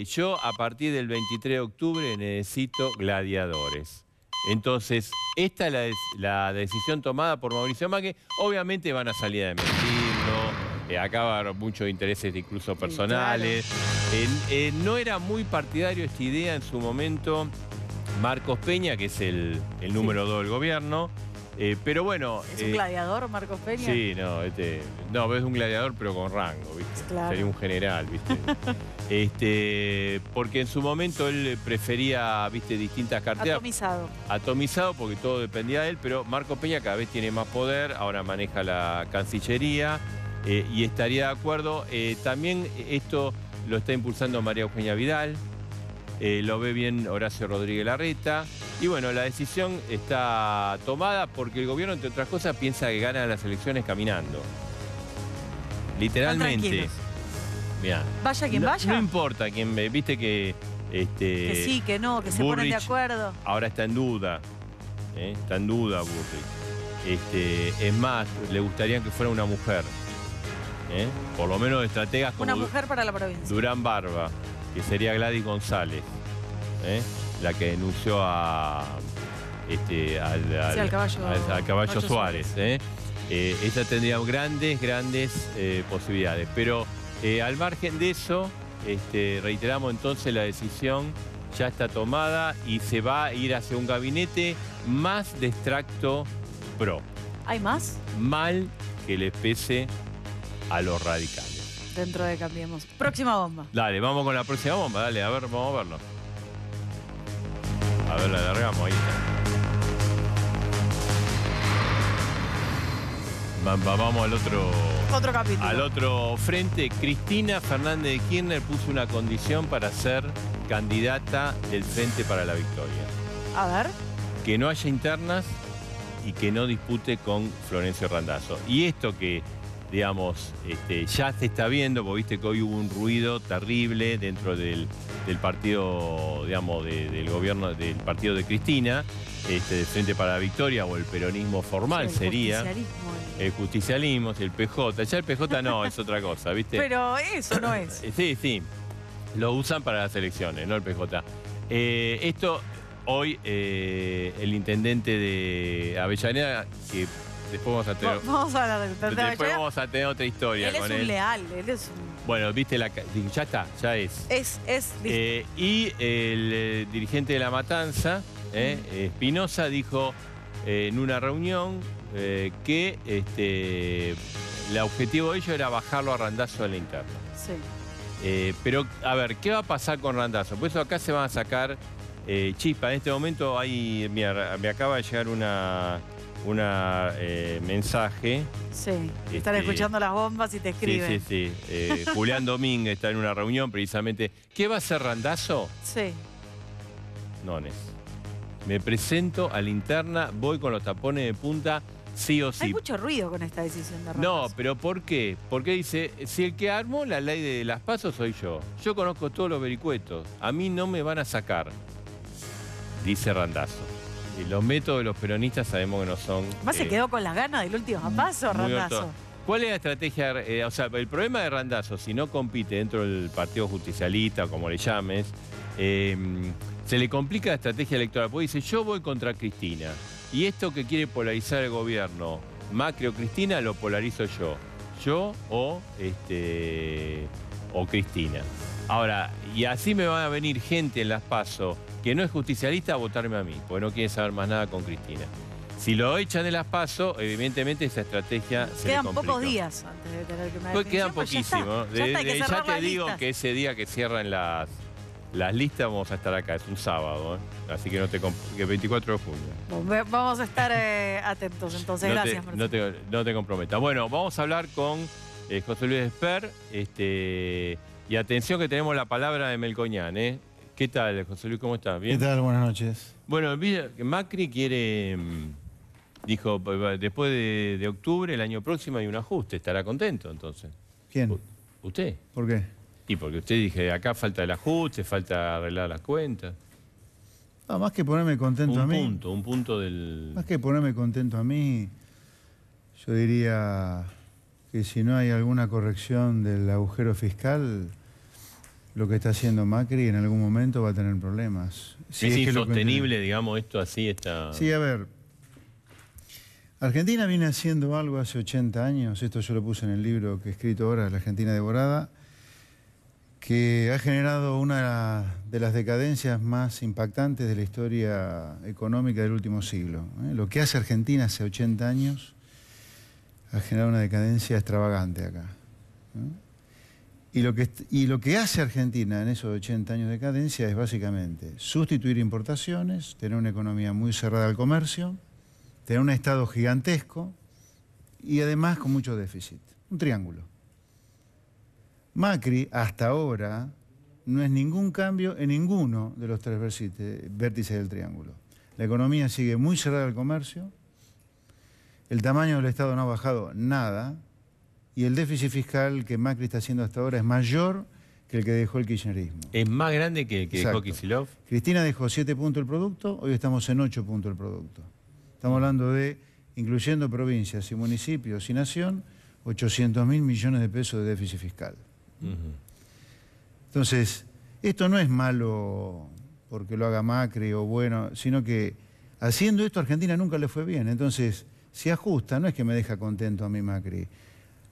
yo a partir del 23 de octubre necesito gladiadores. Entonces, esta es la decisión tomada por Mauricio Macri. Obviamente van a salir a mentirlo, acá va a haber muchos intereses incluso personales. No era muy partidario esta idea en su momento Marcos Peña, que es el número 2 del gobierno. Pero bueno... ¿Es un gladiador, Marcos Peña? Sí, no, no, es un gladiador pero con rango, ¿viste? Claro. Sería un general, ¿viste? Porque en su momento él prefería, ¿viste? Distintas carteras. Atomizado. Atomizado porque todo dependía de él, pero Marcos Peña cada vez tiene más poder, ahora maneja la Cancillería y estaría de acuerdo. También esto lo está impulsando María Eugenia Vidal. Lo ve bien Horacio Rodríguez Larreta. Y bueno, la decisión está tomada porque el gobierno, entre otras cosas, piensa que gana las elecciones caminando. Literalmente. Mirá, Vaya quien vaya. No importa quién ve, viste que... que sí, que no, que se ponen de acuerdo. Ahora está en duda. Está en duda Bullrich. Es más, le gustaría que fuera una mujer. Por lo menos estrategas como... Una mujer para la provincia. Durán Barba, que sería Gladys González, la que denunció al caballo Suárez. Esta tendría grandes posibilidades. Pero al margen de eso, reiteramos entonces la decisión ya está tomada y se va a ir hacia un gabinete más de extracto pro. ¿Hay más? Mal que les pese a los radicales. Dentro de Cambiemos. Próxima bomba. Dale, vamos con la próxima bomba, dale, a ver, vamos a verlo. A ver, la alargamos, ahí está. Vamos al otro capítulo. Al otro frente. Cristina Fernández de Kirchner puso una condición para ser candidata del Frente para la Victoria. A ver. Que no haya internas y que no dispute con Florencio Randazzo. Y esto que, digamos, ya se está viendo, porque viste que hoy hubo un ruido terrible dentro del partido, digamos, del gobierno, del partido de Cristina, del Frente para la Victoria, o el peronismo formal, sí, sería. El justicialismo, el PJ. Ya el PJ no, es otra cosa, ¿viste? Pero eso no es. Sí. Lo usan para las elecciones, no el PJ. Esto, hoy, el intendente de Avellaneda, que después vamos a tener... Después vamos a tener otra historia él con él. él. Leal, él es un... Bueno, viste, ya está, ya es. Es listo. Y el dirigente de La Matanza, Espinosa, dijo en una reunión que el objetivo de ellos era bajarlo a Randazzo en la interna. Sí. Pero, a ver, ¿qué va a pasar con Randazzo? Por eso acá se van a sacar chispas. En este momento me acaba de llegar un mensaje. Sí, están escuchando las bombas y te escriben. Sí. Julián Domínguez está en una reunión precisamente. ¿Qué va a hacer Randazzo? Sí. Nones. Me presento a la interna, voy con los tapones de punta, sí o sí. Hay mucho ruido con esta decisión de Randazzo. No, pero ¿por qué? Porque dice, si el que armó la ley de las PASO soy yo. Yo conozco todos los vericuetos. A mí no me van a sacar, dice Randazzo. Y los métodos de los peronistas sabemos que no son... Más se quedó con las ganas del último paso, Randazzo. ¿Cuál es la estrategia? O sea, el problema de Randazzo, si no compite dentro del Partido Justicialista, o como le llames, se le complica la estrategia electoral. Porque dice, yo voy contra Cristina. Y esto que quiere polarizar el gobierno, Macri o Cristina, lo polarizo yo. Yo o Cristina. Ahora, y así me van a venir gente en las PASO que no es justicialista a votarme a mí, porque no quiere saber más nada con Cristina. Si lo echan de las PASO, evidentemente esa estrategia se le complica. Quedan pocos días antes de tener que una definición. Quedan poquísimos. Ya te digo que ese día que cierran las listas vamos a estar acá, es un sábado, así que que 24 de junio. Bueno, vamos a estar atentos, entonces, gracias. No te comprometas. Bueno, vamos a hablar con José Luis Esper, y atención que tenemos la palabra de Melcoñán, ¿Qué tal, José Luis? ¿Cómo estás? ¿Bien? ¿Qué tal? Buenas noches. Bueno, Macri quiere, dijo, después de octubre, el año próximo hay un ajuste. ¿Estará contento, entonces? ¿Quién? ¿Usted? ¿Por qué? Y porque usted dije, acá falta el ajuste, falta arreglar las cuentas. No, más que ponerme contento a mí. Un punto del... Más que ponerme contento a mí, yo diría que si no hay alguna corrección del agujero fiscal, lo que está haciendo Macri en algún momento va a tener problemas. Si es insostenible, digamos, esto así está... Sí, a ver. Argentina viene haciendo algo hace 80 años, esto yo lo puse en el libro que he escrito ahora, La Argentina Devorada, que ha generado una de las decadencias más impactantes de la historia económica del último siglo. Lo que hace Argentina hace 80 años ha generado una decadencia extravagante acá. Y lo que hace Argentina en esos 80 años de decadencia es básicamente sustituir importaciones, tener una economía muy cerrada al comercio, tener un Estado gigantesco y además con mucho déficit. Un triángulo. Macri, hasta ahora, no es ningún cambio en ninguno de los tres vértices del triángulo. La economía sigue muy cerrada al comercio, el tamaño del Estado no ha bajado nada y el déficit fiscal que Macri está haciendo hasta ahora es mayor que el que dejó el kirchnerismo. ¿Es más grande que el que dejó Kicillof? Cristina dejó 7 puntos el producto, hoy estamos en 8 puntos el producto. Estamos hablando de, incluyendo provincias y municipios y nación, 800.000 millones de pesos de déficit fiscal. Entonces, esto no es malo porque lo haga Macri o bueno, sino que haciendo esto a Argentina nunca le fue bien. Entonces, si ajusta, no es que me deja contento a mí Macri,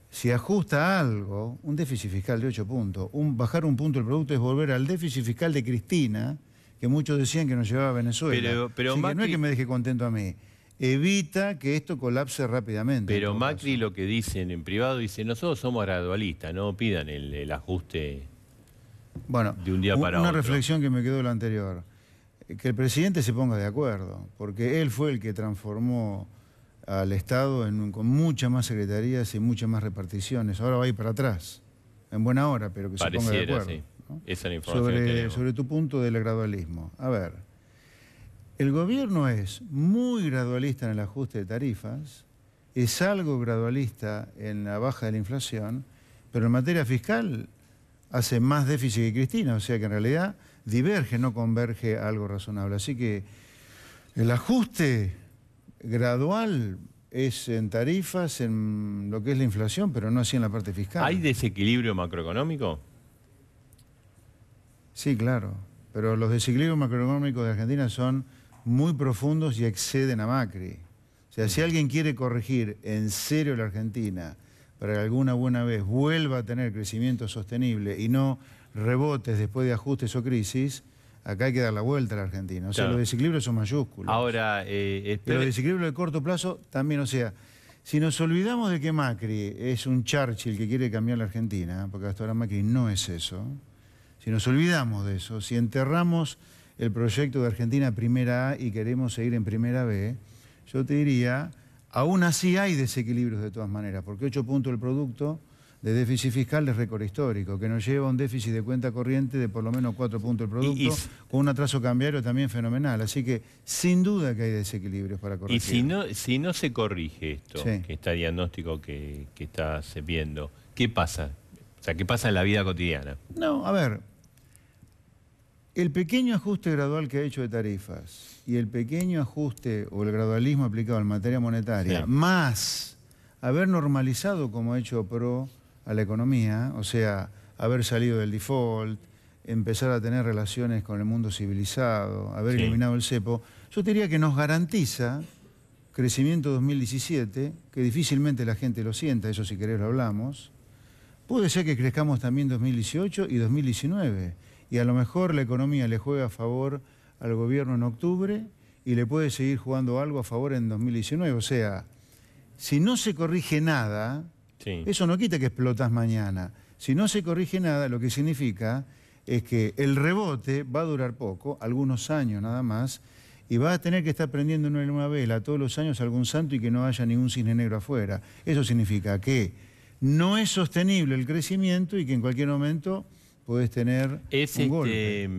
si ajusta algo, un déficit fiscal de 8 puntos, bajar un punto el producto es volver al déficit fiscal de Cristina, que muchos decían que nos llevaba a Venezuela. Pero Así Macri, que no es que me deje contento a mí, evita que esto colapse rápidamente. Pero Macri lo que dicen en privado, dice, nosotros somos gradualistas, no pidan el ajuste de un día para otro. Una reflexión que me quedó de lo anterior, que el presidente se ponga de acuerdo, porque él fue el que transformó al Estado con muchas más secretarías y muchas más reparticiones. Ahora va a ir para atrás, en buena hora, pero que se ponga de acuerdo. Sí. ¿No? Esa es la información que tenemos. Sobre tu punto del gradualismo. A ver, el gobierno es muy gradualista en el ajuste de tarifas, es algo gradualista en la baja de la inflación, pero en materia fiscal hace más déficit que Cristina, o sea que en realidad diverge, no converge a algo razonable. Así que el ajuste gradual es en tarifas, en lo que es la inflación, pero no así en la parte fiscal. ¿Hay desequilibrio macroeconómico? Sí, claro, pero los desequilibrios macroeconómicos de Argentina son muy profundos y exceden a Macri. O sea, si alguien quiere corregir en serio la Argentina para que alguna buena vez vuelva a tener crecimiento sostenible y no rebotes después de ajustes o crisis, acá hay que dar la vuelta a la Argentina. O sea, los desequilibrios son mayúsculos. Ahora, pero los desequilibrios de corto plazo también, o sea, si nos olvidamos de que Macri es un Churchill que quiere cambiar la Argentina, porque hasta ahora Macri no es eso, si nos olvidamos de eso, si enterramos el proyecto de Argentina Primera A y queremos seguir en Primera B, yo te diría, aún así hay desequilibrios de todas maneras, porque 8 puntos del producto de déficit fiscal es récord histórico, que nos lleva a un déficit de cuenta corriente de por lo menos 4 puntos del producto, con un atraso cambiario también fenomenal. Así que, sin duda que hay desequilibrios para corregir. Y si no se corrige esto, que está diagnóstico que estás viendo, ¿qué pasa? O sea, ¿qué pasa en la vida cotidiana? No, a ver, el pequeño ajuste gradual que ha hecho de tarifas y el pequeño ajuste o el gradualismo aplicado en materia monetaria, más haber normalizado como ha hecho PRO a la economía, o sea, haber salido del default, empezar a tener relaciones con el mundo civilizado, haber eliminado el cepo, yo te diría que nos garantiza crecimiento 2017, que difícilmente la gente lo sienta, eso si querés lo hablamos. Puede ser que crezcamos también 2018 y 2019, y a lo mejor la economía le juega a favor al gobierno en octubre y le puede seguir jugando algo a favor en 2019, o sea, si no se corrige nada, eso no quita que explotás mañana. Si no se corrige nada, lo que significa es que el rebote va a durar poco, algunos años nada más, y va a tener que estar prendiendo en una vela todos los años algún santo y que no haya ningún cisne negro afuera. Eso significa que no es sostenible el crecimiento y que en cualquier momento podés tener un golpe.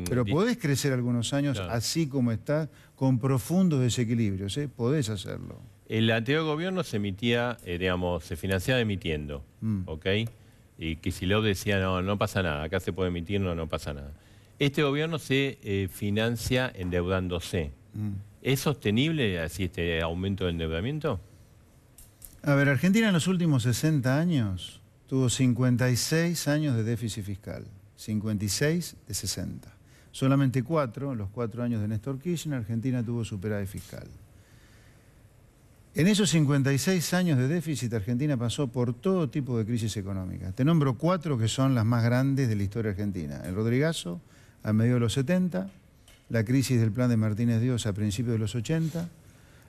Pero podés crecer algunos años así como estás, con profundos desequilibrios, podés hacerlo. El anterior gobierno se emitía, digamos, se financiaba emitiendo, ¿ok? Y Kicillof decía, no pasa nada, acá se puede emitir, no pasa nada. Este gobierno se financia endeudándose. ¿Es sostenible así este aumento del endeudamiento? A ver, Argentina en los últimos 60 años tuvo 56 años de déficit fiscal. 56 de 60. Solamente 4, los 4 años de Néstor Kirchner, Argentina tuvo superávit fiscal. En esos 56 años de déficit, Argentina pasó por todo tipo de crisis económicas. Te nombro 4 que son las más grandes de la historia argentina. El Rodrigazo, a mediados de los 70, la crisis del plan de Martínez Dios a principios de los 80,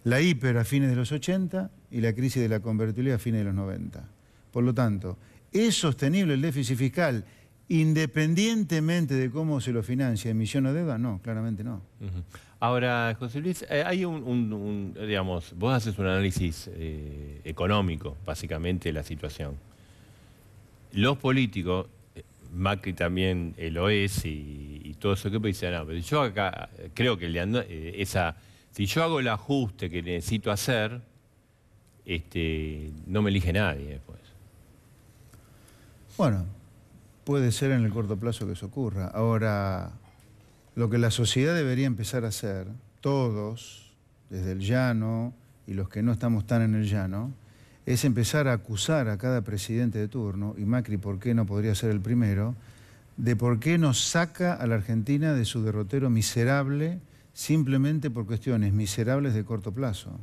la hiper a fines de los 80 y la crisis de la convertibilidad a fines de los 90. Por lo tanto, ¿es sostenible el déficit fiscal independientemente de cómo se lo financia, emisión o deuda? No, claramente no. Ahora, José Luis, hay digamos, vos haces un análisis económico, básicamente, de la situación. Los políticos, Macri también lo es y todo eso que dicen, no, pero yo acá creo que si yo hago el ajuste que necesito hacer, no me elige nadie después. Bueno, puede ser en el corto plazo que eso ocurra. Ahora, lo que la sociedad debería empezar a hacer, todos, desde el llano y los que no estamos tan en el llano, es empezar a acusar a cada presidente de turno, y Macri, ¿por qué no podría ser el primero?, de por qué nos saca a la Argentina de su derrotero miserable simplemente por cuestiones miserables de corto plazo.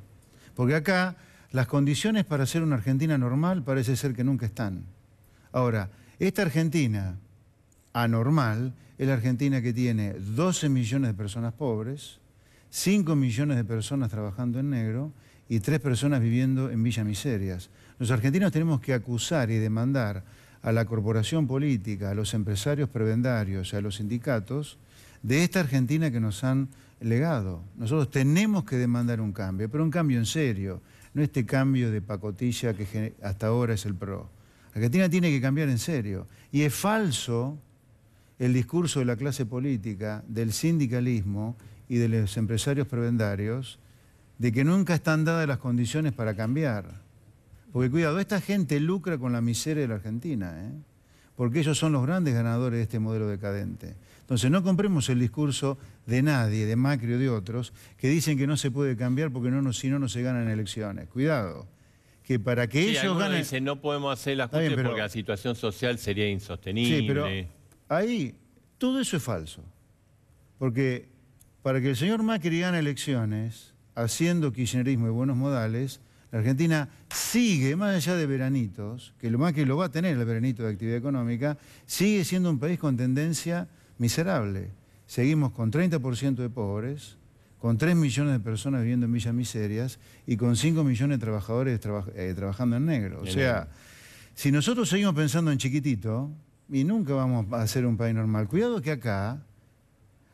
Porque acá las condiciones para ser una Argentina normal parece ser que nunca están. Ahora, esta Argentina anormal es la Argentina que tiene 12 millones de personas pobres, 5 millones de personas trabajando en negro y 3 personas viviendo en villamiserias. Los argentinos tenemos que acusar y demandar a la corporación política, a los empresarios prebendarios, a los sindicatos, de esta Argentina que nos han legado. Nosotros tenemos que demandar un cambio, pero un cambio en serio, no este cambio de pacotilla que hasta ahora es el PRO. Argentina tiene que cambiar en serio. Y es falso el discurso de la clase política, del sindicalismo y de los empresarios prebendarios, de que nunca están dadas las condiciones para cambiar. Porque cuidado, esta gente lucra con la miseria de la Argentina, porque ellos son los grandes ganadores de este modelo decadente. Entonces no compremos el discurso de nadie, de Macri o de otros, que dicen que no se puede cambiar porque si no se ganan elecciones. Cuidado, que para que ellos ganen... Dicen, no podemos hacer las cosas porque la situación social sería insostenible. Sí, pero ahí todo eso es falso. Porque para que el señor Macri gane elecciones, haciendo kirchnerismo y buenos modales, la Argentina sigue, más allá de veranitos, que Macri lo va a tener el veranito de actividad económica, sigue siendo un país con tendencia miserable. Seguimos con 30% de pobres, con 3 millones de personas viviendo en villas miserias y con 5 millones de trabajadores trabajando en negro. O sea, si nosotros seguimos pensando en chiquitito, y nunca vamos a ser un país normal. Cuidado que acá,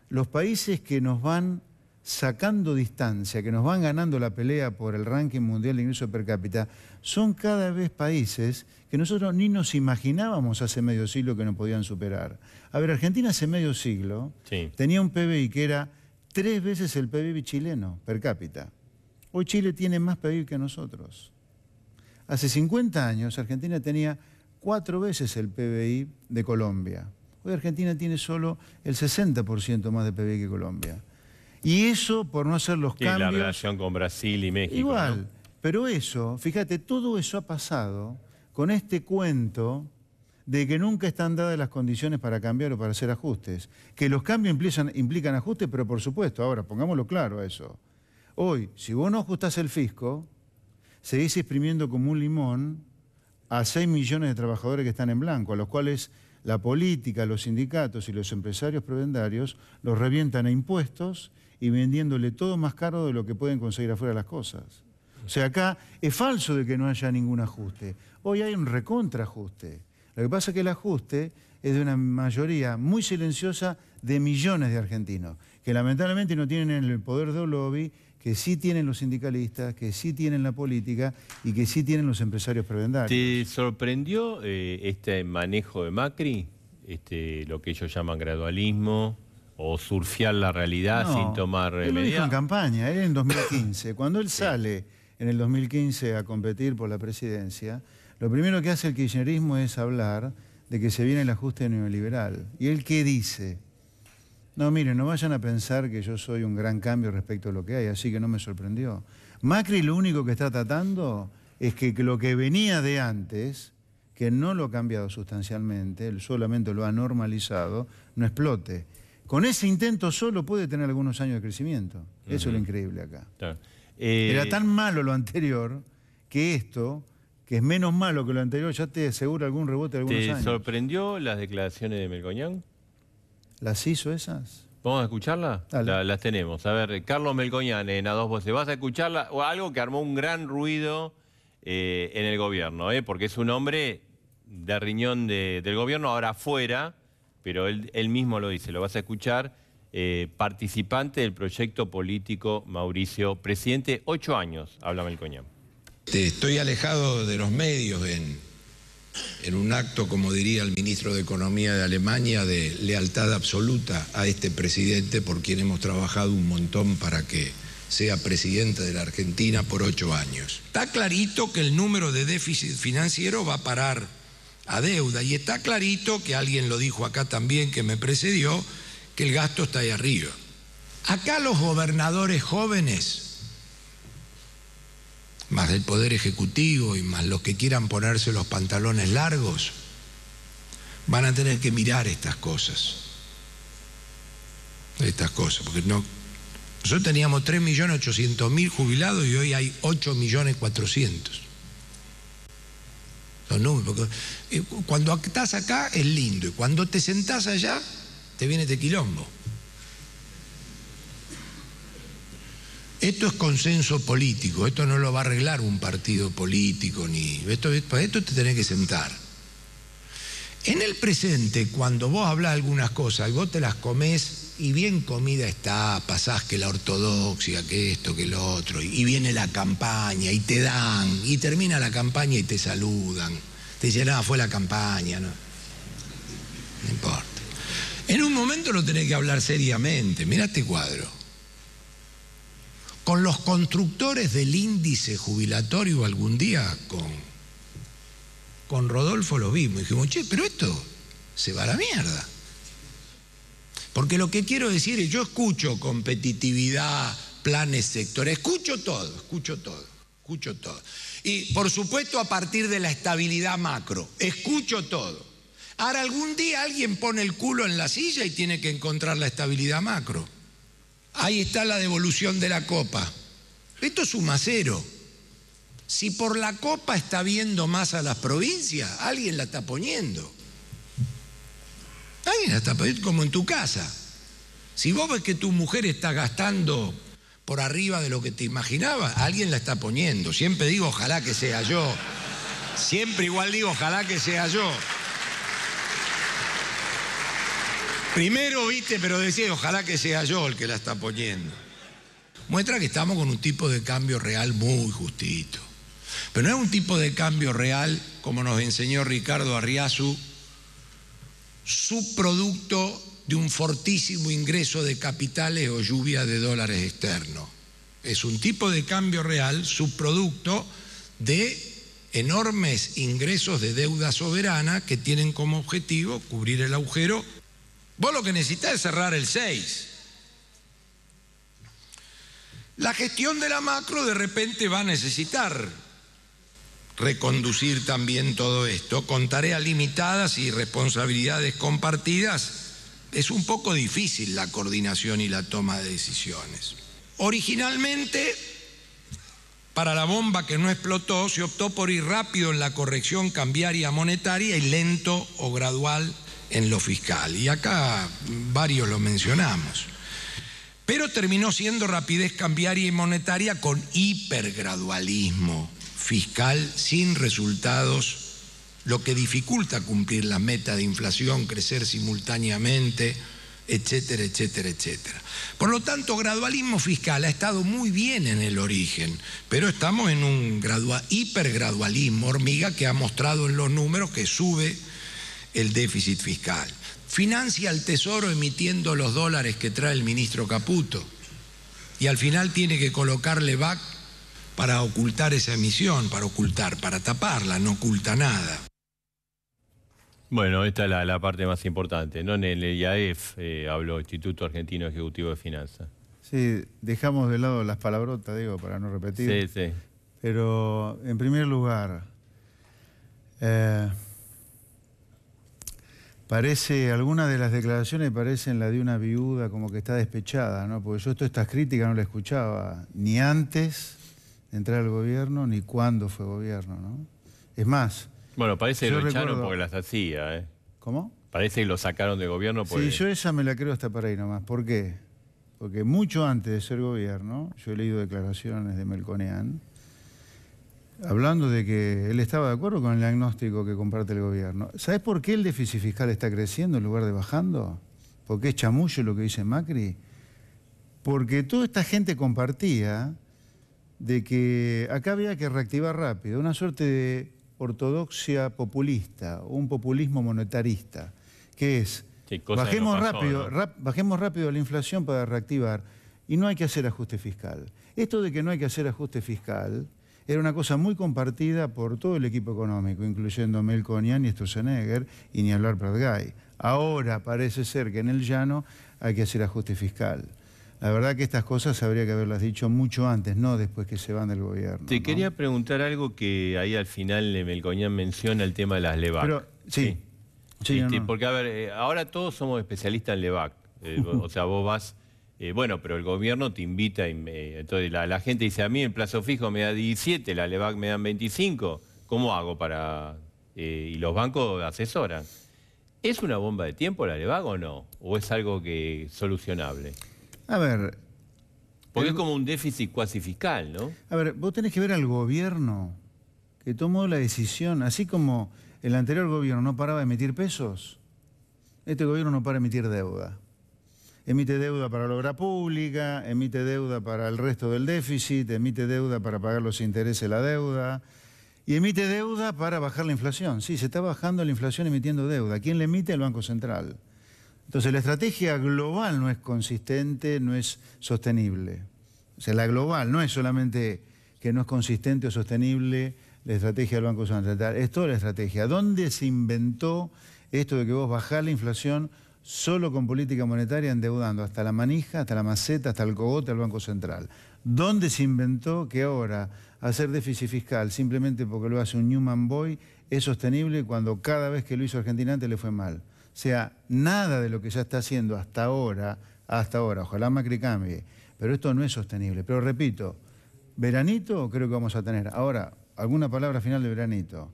los países que nos van sacando distancia, que nos van ganando la pelea por el ranking mundial de ingreso per cápita, son cada vez países que nosotros ni nos imaginábamos hace medio siglo que nos podían superar. A ver, Argentina hace medio siglo tenía un PBI que era 3 veces el PBI chileno per cápita. Hoy Chile tiene más PBI que nosotros. Hace 50 años Argentina tenía 4 veces el PBI de Colombia. Hoy Argentina tiene solo el 60% más de PBI que Colombia. Y eso por no hacer los cambios... la relación con Brasil y México. Igual, ¿no? Pero eso, fíjate, todo eso ha pasado con este cuento de que nunca están dadas las condiciones para cambiar o para hacer ajustes. Que los cambios implican ajustes, pero por supuesto, ahora pongámoslo claro a eso. Hoy, si vos no ajustás el fisco, seguís exprimiendo como un limón a 6 millones de trabajadores que están en blanco, a los cuales la política, los sindicatos y los empresarios prebendarios los revientan a impuestos y vendiéndole todo más caro de lo que pueden conseguir afuera las cosas. O sea, acá es falso de que no haya ningún ajuste. Hoy hay un recontraajuste. Lo que pasa es que el ajuste es de una mayoría muy silenciosa de millones de argentinos, que lamentablemente no tienen el poder de un lobby, que sí tienen los sindicalistas, que sí tienen la política y que sí tienen los empresarios prebendarios. ¿Te sorprendió este manejo de Macri? Lo que ellos llaman gradualismo o surfear la realidad sin tomar medidas. Él lo dijo en campaña, él en 2015. Cuando él sale en el 2015 a competir por la presidencia, lo primero que hace el kirchnerismo es hablar de que se viene el ajuste neoliberal. ¿Y él qué dice? No, miren, no vayan a pensar que yo soy un gran cambio respecto a lo que hay, así que no me sorprendió. Macri lo único que está tratando es que lo que venía de antes, que no lo ha cambiado sustancialmente, él solamente lo ha normalizado, no explote. Con ese intento solo puede tener algunos años de crecimiento. Eso es lo increíble acá. Claro. Era tan malo lo anterior que esto, que es menos malo que lo anterior, ya te asegura algún rebote de algunos ¿Te años. sorprendió las declaraciones de Melconian? ¿Las hizo esas? ¿Vamos a escucharla? Dale. Las tenemos. A ver, Carlos Melconian en A Dos Voces. ¿Vas a escucharla? O algo que armó un gran ruido en el gobierno, porque es un hombre de riñón del gobierno, ahora afuera, pero él mismo lo dice. Lo vas a escuchar. Participante del proyecto político Mauricio Presidente. 8 años, habla Melconian. Estoy alejado de los medios en un acto, como diría el ministro de Economía de Alemania, de lealtad absoluta a este presidente por quien hemos trabajado un montón para que sea presidente de la Argentina por 8 años. Está clarito que el número de déficit financiero va a parar a deuda y está clarito que alguien lo dijo acá también que me precedió, que el gasto está ahí arriba. Acá los gobernadores jóvenes, más del Poder Ejecutivo y más los que quieran ponerse los pantalones largos, van a tener que mirar estas cosas. Porque nosotros teníamos 3.800.000 jubilados y hoy hay 8.400.000. Los números, porque cuando estás acá es lindo y cuando te sentás allá te viene este quilombo. Esto es consenso político, esto no lo va a arreglar un partido político, para esto te tenés que sentar. En el presente, cuando vos hablás algunas cosas y vos te las comés y bien comida está, pasás que la ortodoxia, que esto, que lo otro, y viene la campaña y te dan, y termina la campaña y te saludan, te dicen, fue la campaña, no importa. En un momento lo tenés que hablar seriamente, mirá este cuadro. Con los constructores del índice jubilatorio algún día, con Rodolfo lo vimos y dijimos, che, pero esto se va a la mierda. Porque lo que quiero decir es, yo escucho competitividad, planes sectoriales, escucho todo. Y por supuesto a partir de la estabilidad macro, escucho todo. Ahora algún día alguien pone el culo en la silla y tiene que encontrar la estabilidad macro. Ahí está la devolución de la copa. Esto suma cero. Si por la copa está viendo más a las provincias, alguien la está poniendo. Alguien la está poniendo, como en tu casa. Si vos ves que tu mujer está gastando por arriba de lo que te imaginabas, alguien la está poniendo. Siempre digo, ojalá que sea yo. Siempre igual digo, ojalá que sea yo. Primero, pero decía, ojalá que sea yo el que la está poniendo. Muestra que estamos con un tipo de cambio real muy justito. Pero no es un tipo de cambio real, como nos enseñó Ricardo Arriazu, subproducto de un fortísimo ingreso de capitales o lluvia de dólares externos. Es un tipo de cambio real, subproducto de enormes ingresos de deuda soberana que tienen como objetivo cubrir el agujero. Vos lo que necesitas es cerrar el 6. La gestión de la macro de repente va a necesitar reconducir también todo esto con tareas limitadas y responsabilidades compartidas. Es un poco difícil la coordinación y la toma de decisiones. Originalmente, para la bomba que no explotó, se optó por ir rápido en la corrección cambiaria monetaria y lento o gradual en lo fiscal, y acá varios lo mencionamos, pero terminó siendo rapidez cambiaria y monetaria con hipergradualismo fiscal sin resultados, lo que dificulta cumplir la meta de inflación, crecer simultáneamente, etcétera, etcétera, etcétera. Por lo tanto, gradualismo fiscal ha estado muy bien en el origen, pero estamos en un hipergradualismo hormiga que ha mostrado en los números que sube el déficit fiscal. Financia al Tesoro emitiendo los dólares que trae el ministro Caputo y al final tiene que colocarle BAC para ocultar esa emisión, para taparla, no oculta nada. Bueno, esta es la parte más importante, ¿no? En el IAEF habló Instituto Argentino Ejecutivo de Finanzas. Sí, dejamos de lado las palabrotas, digo, para no repetir. Sí. Pero, en primer lugar, algunas de las declaraciones parecen la de una viuda como que está despechada, ¿no? Porque yo todas estas críticas no las escuchaba ni antes de entrar al gobierno ni cuando fue gobierno, ¿no? Es más... Bueno, parece que yo lo echaron recuerdo... porque las hacía, ¿eh? ¿Cómo? Parece que lo sacaron de gobierno porque... Sí, yo esa me la creo hasta para ahí nomás. ¿Por qué? Porque mucho antes de ser gobierno, yo he leído declaraciones de Melconian, hablando de que él estaba de acuerdo con el diagnóstico que comparte el gobierno. ¿Sabés por qué el déficit fiscal está creciendo en lugar de bajando? ¿Porque es chamullo lo que dice Macri? Porque toda esta gente compartía de que acá había que reactivar rápido, una suerte de ortodoxia populista, un populismo monetarista, que es, bajemos rápido la inflación para reactivar, y no hay que hacer ajuste fiscal. Esto de que no hay que hacer ajuste fiscal era una cosa muy compartida por todo el equipo económico, incluyendo Melconian y Sturzenegger, y ni hablar Pratgay. Ahora parece ser que en el llano hay que hacer ajuste fiscal. La verdad que estas cosas habría que haberlas dicho mucho antes, no después que se van del gobierno. Te quería preguntar algo que ahí al final Melconian menciona, el tema de las LEVAC. Pero, sí. Porque, a ver, ahora todos somos especialistas en LEVAC. O sea, vos vas... bueno, pero el gobierno te invita, entonces la gente dice, a mí el plazo fijo me da 17, la LEVAC me dan 25, ¿cómo hago para...? Y los bancos asesoran. ¿Es una bomba de tiempo la LEVAC o no? ¿O es algo que solucionable? A ver... Porque es como un déficit cuasi fiscal, ¿no? A ver, vos tenés que ver al gobierno que tomó la decisión, así como el anterior gobierno no paraba de emitir pesos, este gobierno no para de emitir deuda. Emite deuda para la obra pública, emite deuda para el resto del déficit, emite deuda para pagar los intereses de la deuda y emite deuda para bajar la inflación. Sí, se está bajando la inflación emitiendo deuda. ¿Quién la emite? El Banco Central. Entonces la estrategia global no es consistente, no es sostenible. O sea, la global no es solamente que no es consistente o sostenible la estrategia del Banco Central, es toda la estrategia. ¿Dónde se inventó esto de que vos bajás la inflación solo con política monetaria endeudando hasta la manija, hasta la maceta, hasta el cogote al Banco Central? ¿Dónde se inventó que ahora hacer déficit fiscal simplemente porque lo hace un Newman Boy es sostenible cuando cada vez que lo hizo Argentina antes le fue mal? O sea, nada de lo que ya está haciendo hasta ahora, ojalá Macri cambie, pero esto no es sostenible. Pero repito, veranito creo que vamos a tener. Ahora, alguna palabra final de veranito.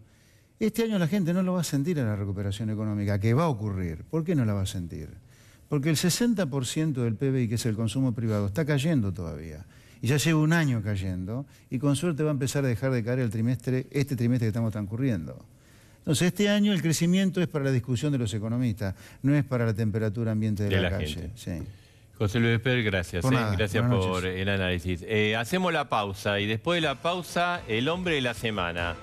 Este año la gente no lo va a sentir en la recuperación económica, que va a ocurrir. ¿Por qué no la va a sentir? Porque el 60% del PBI, que es el consumo privado, está cayendo todavía. Y ya lleva un año cayendo, y con suerte va a empezar a dejar de caer este trimestre que estamos transcurriendo. Entonces, este año el crecimiento es para la discusión de los economistas, no es para la temperatura ambiente de la calle. Sí. José Luis Esper, gracias. Gracias por el análisis. Hacemos la pausa y después de la pausa, el hombre de la semana.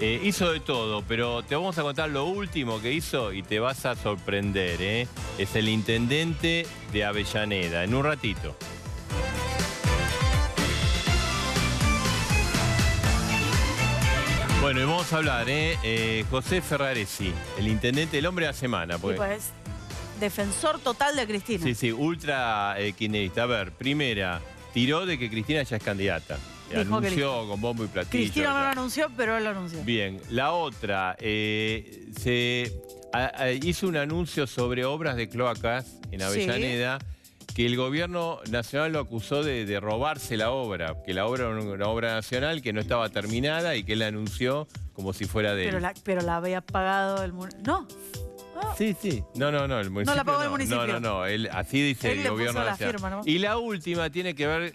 Hizo de todo, pero te vamos a contar lo último que hizo y te vas a sorprender, ¿eh? Es el intendente de Avellaneda. En un ratito. Bueno, y vamos a hablar, José Ferraresi, el intendente, el hombre de la semana. Porque... pues, defensor total de Cristina. Sí, sí, ultra kirchnerista. A ver, primera, tiró de que Cristina ya es candidata. Anunció con bombo y platillo. Cristina no lo anunció, pero él lo anunció. Bien, la otra, hizo un anuncio sobre obras de cloacas en Avellaneda, que el gobierno nacional lo acusó de robarse la obra, que la obra era una obra nacional que no estaba terminada y que él anunció como si fuera de él. Pero la había pagado el municipio. No. Sí, sí. No, el municipio. No la pagó el municipio. No. Así dice el gobierno nacional. Firma, ¿no? Y la última tiene que ver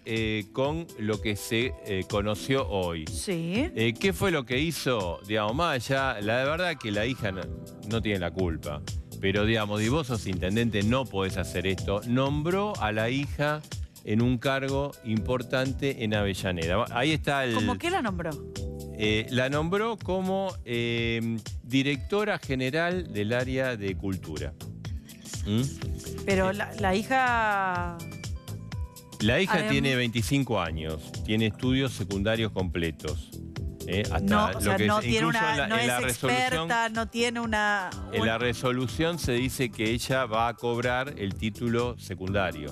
con lo que se conoció hoy. Sí. ¿Qué fue lo que hizo, digamos, más allá? La verdad que la hija no tiene la culpa. Pero, digamos, si vos sos intendente, no podés hacer esto. Nombró a la hija en un cargo importante en Avellaneda. Ahí está el... ¿Cómo qué la nombró? La nombró como directora general del área de cultura. Pero la hija... La hija tiene 25 años, tiene estudios secundarios completos. No es experta, no tiene una... En la resolución se dice que ella va a cobrar el título secundario.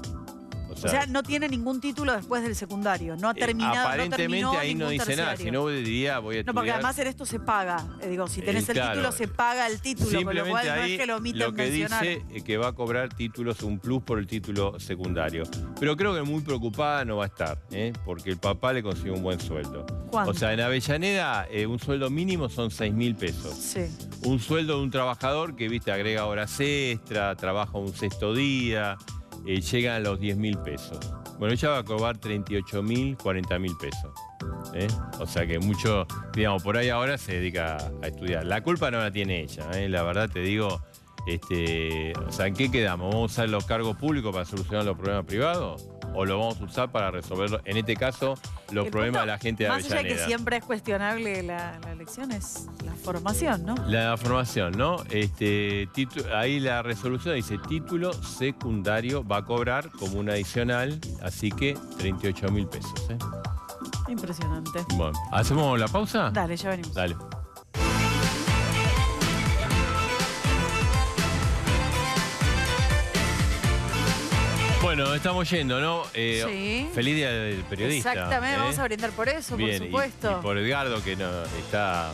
O O sea, no tiene ningún título después del secundario. No ha terminado, aparentemente no terminó ahí no ningún dice nada. terciario. Si no, diría, voy a estudiar. No, porque además en esto se paga. Digo, si tenés el claro. título, se paga el título, con lo Simplemente cual no ahí es que lo omiten lo que mencionar. dice que va a cobrar títulos, un plus por el título secundario. Pero creo que muy preocupada no va a estar, porque el papá le consiguió un buen sueldo. ¿Cuánto? O sea, en Avellaneda un sueldo mínimo son 6.000 pesos. Sí. Un sueldo de un trabajador que, viste, agrega horas extra, trabaja un sexto día, llega a los 10.000 pesos. Bueno, ella va a cobrar 38.000, 40.000 pesos. O sea que mucho, digamos, por ahí ahora se dedica a estudiar. La culpa no la tiene ella, la verdad te digo. O sea, ¿en qué quedamos? ¿Vamos a usar los cargos públicos para solucionar los problemas privados? ¿O lo vamos a usar para resolver, en este caso, los problemas de la gente de Avellaneda? Más allá de que siempre es cuestionable la elección, es la formación, ¿no? La formación, ¿no? Ahí la resolución dice título secundario va a cobrar como un adicional, así que 38.000 pesos. Impresionante. Bueno, ¿hacemos la pausa? Dale, ya venimos. Dale. Bueno, estamos yendo, ¿no? Sí. Feliz Día del Periodista. Exactamente, vamos a brindar por eso, bien, por supuesto. Y por Edgardo, que no está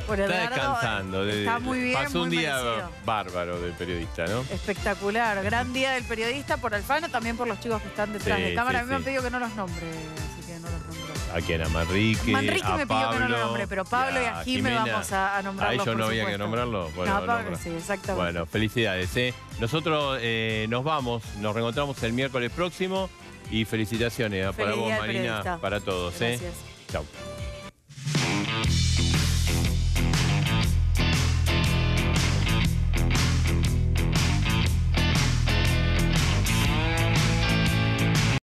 descansando. Está muy bien, pasó un muy día merecido. bárbaro del periodista, ¿no? Espectacular. Gran día del periodista por Alfano, también por los chicos que están detrás Sí, de cámara. sí, a mí me han sí. pedido que no los nombre, así que no los nombro. ¿A quién? A Manrique, Manrique a me pidió Pablo, que no lo nombre, pero Pablo y a Jimé Jimena. vamos a nombrarlos. ¿A ellos por no había que supuesto. nombrarlo? Bueno, No, lo Pablo nombra. sí, exactamente. Bueno, felicidades. Nosotros nos vamos, nos reencontramos el miércoles próximo y felicitaciones para Feliz vos, día del Marina, periodista. para todos. Gracias. Chau.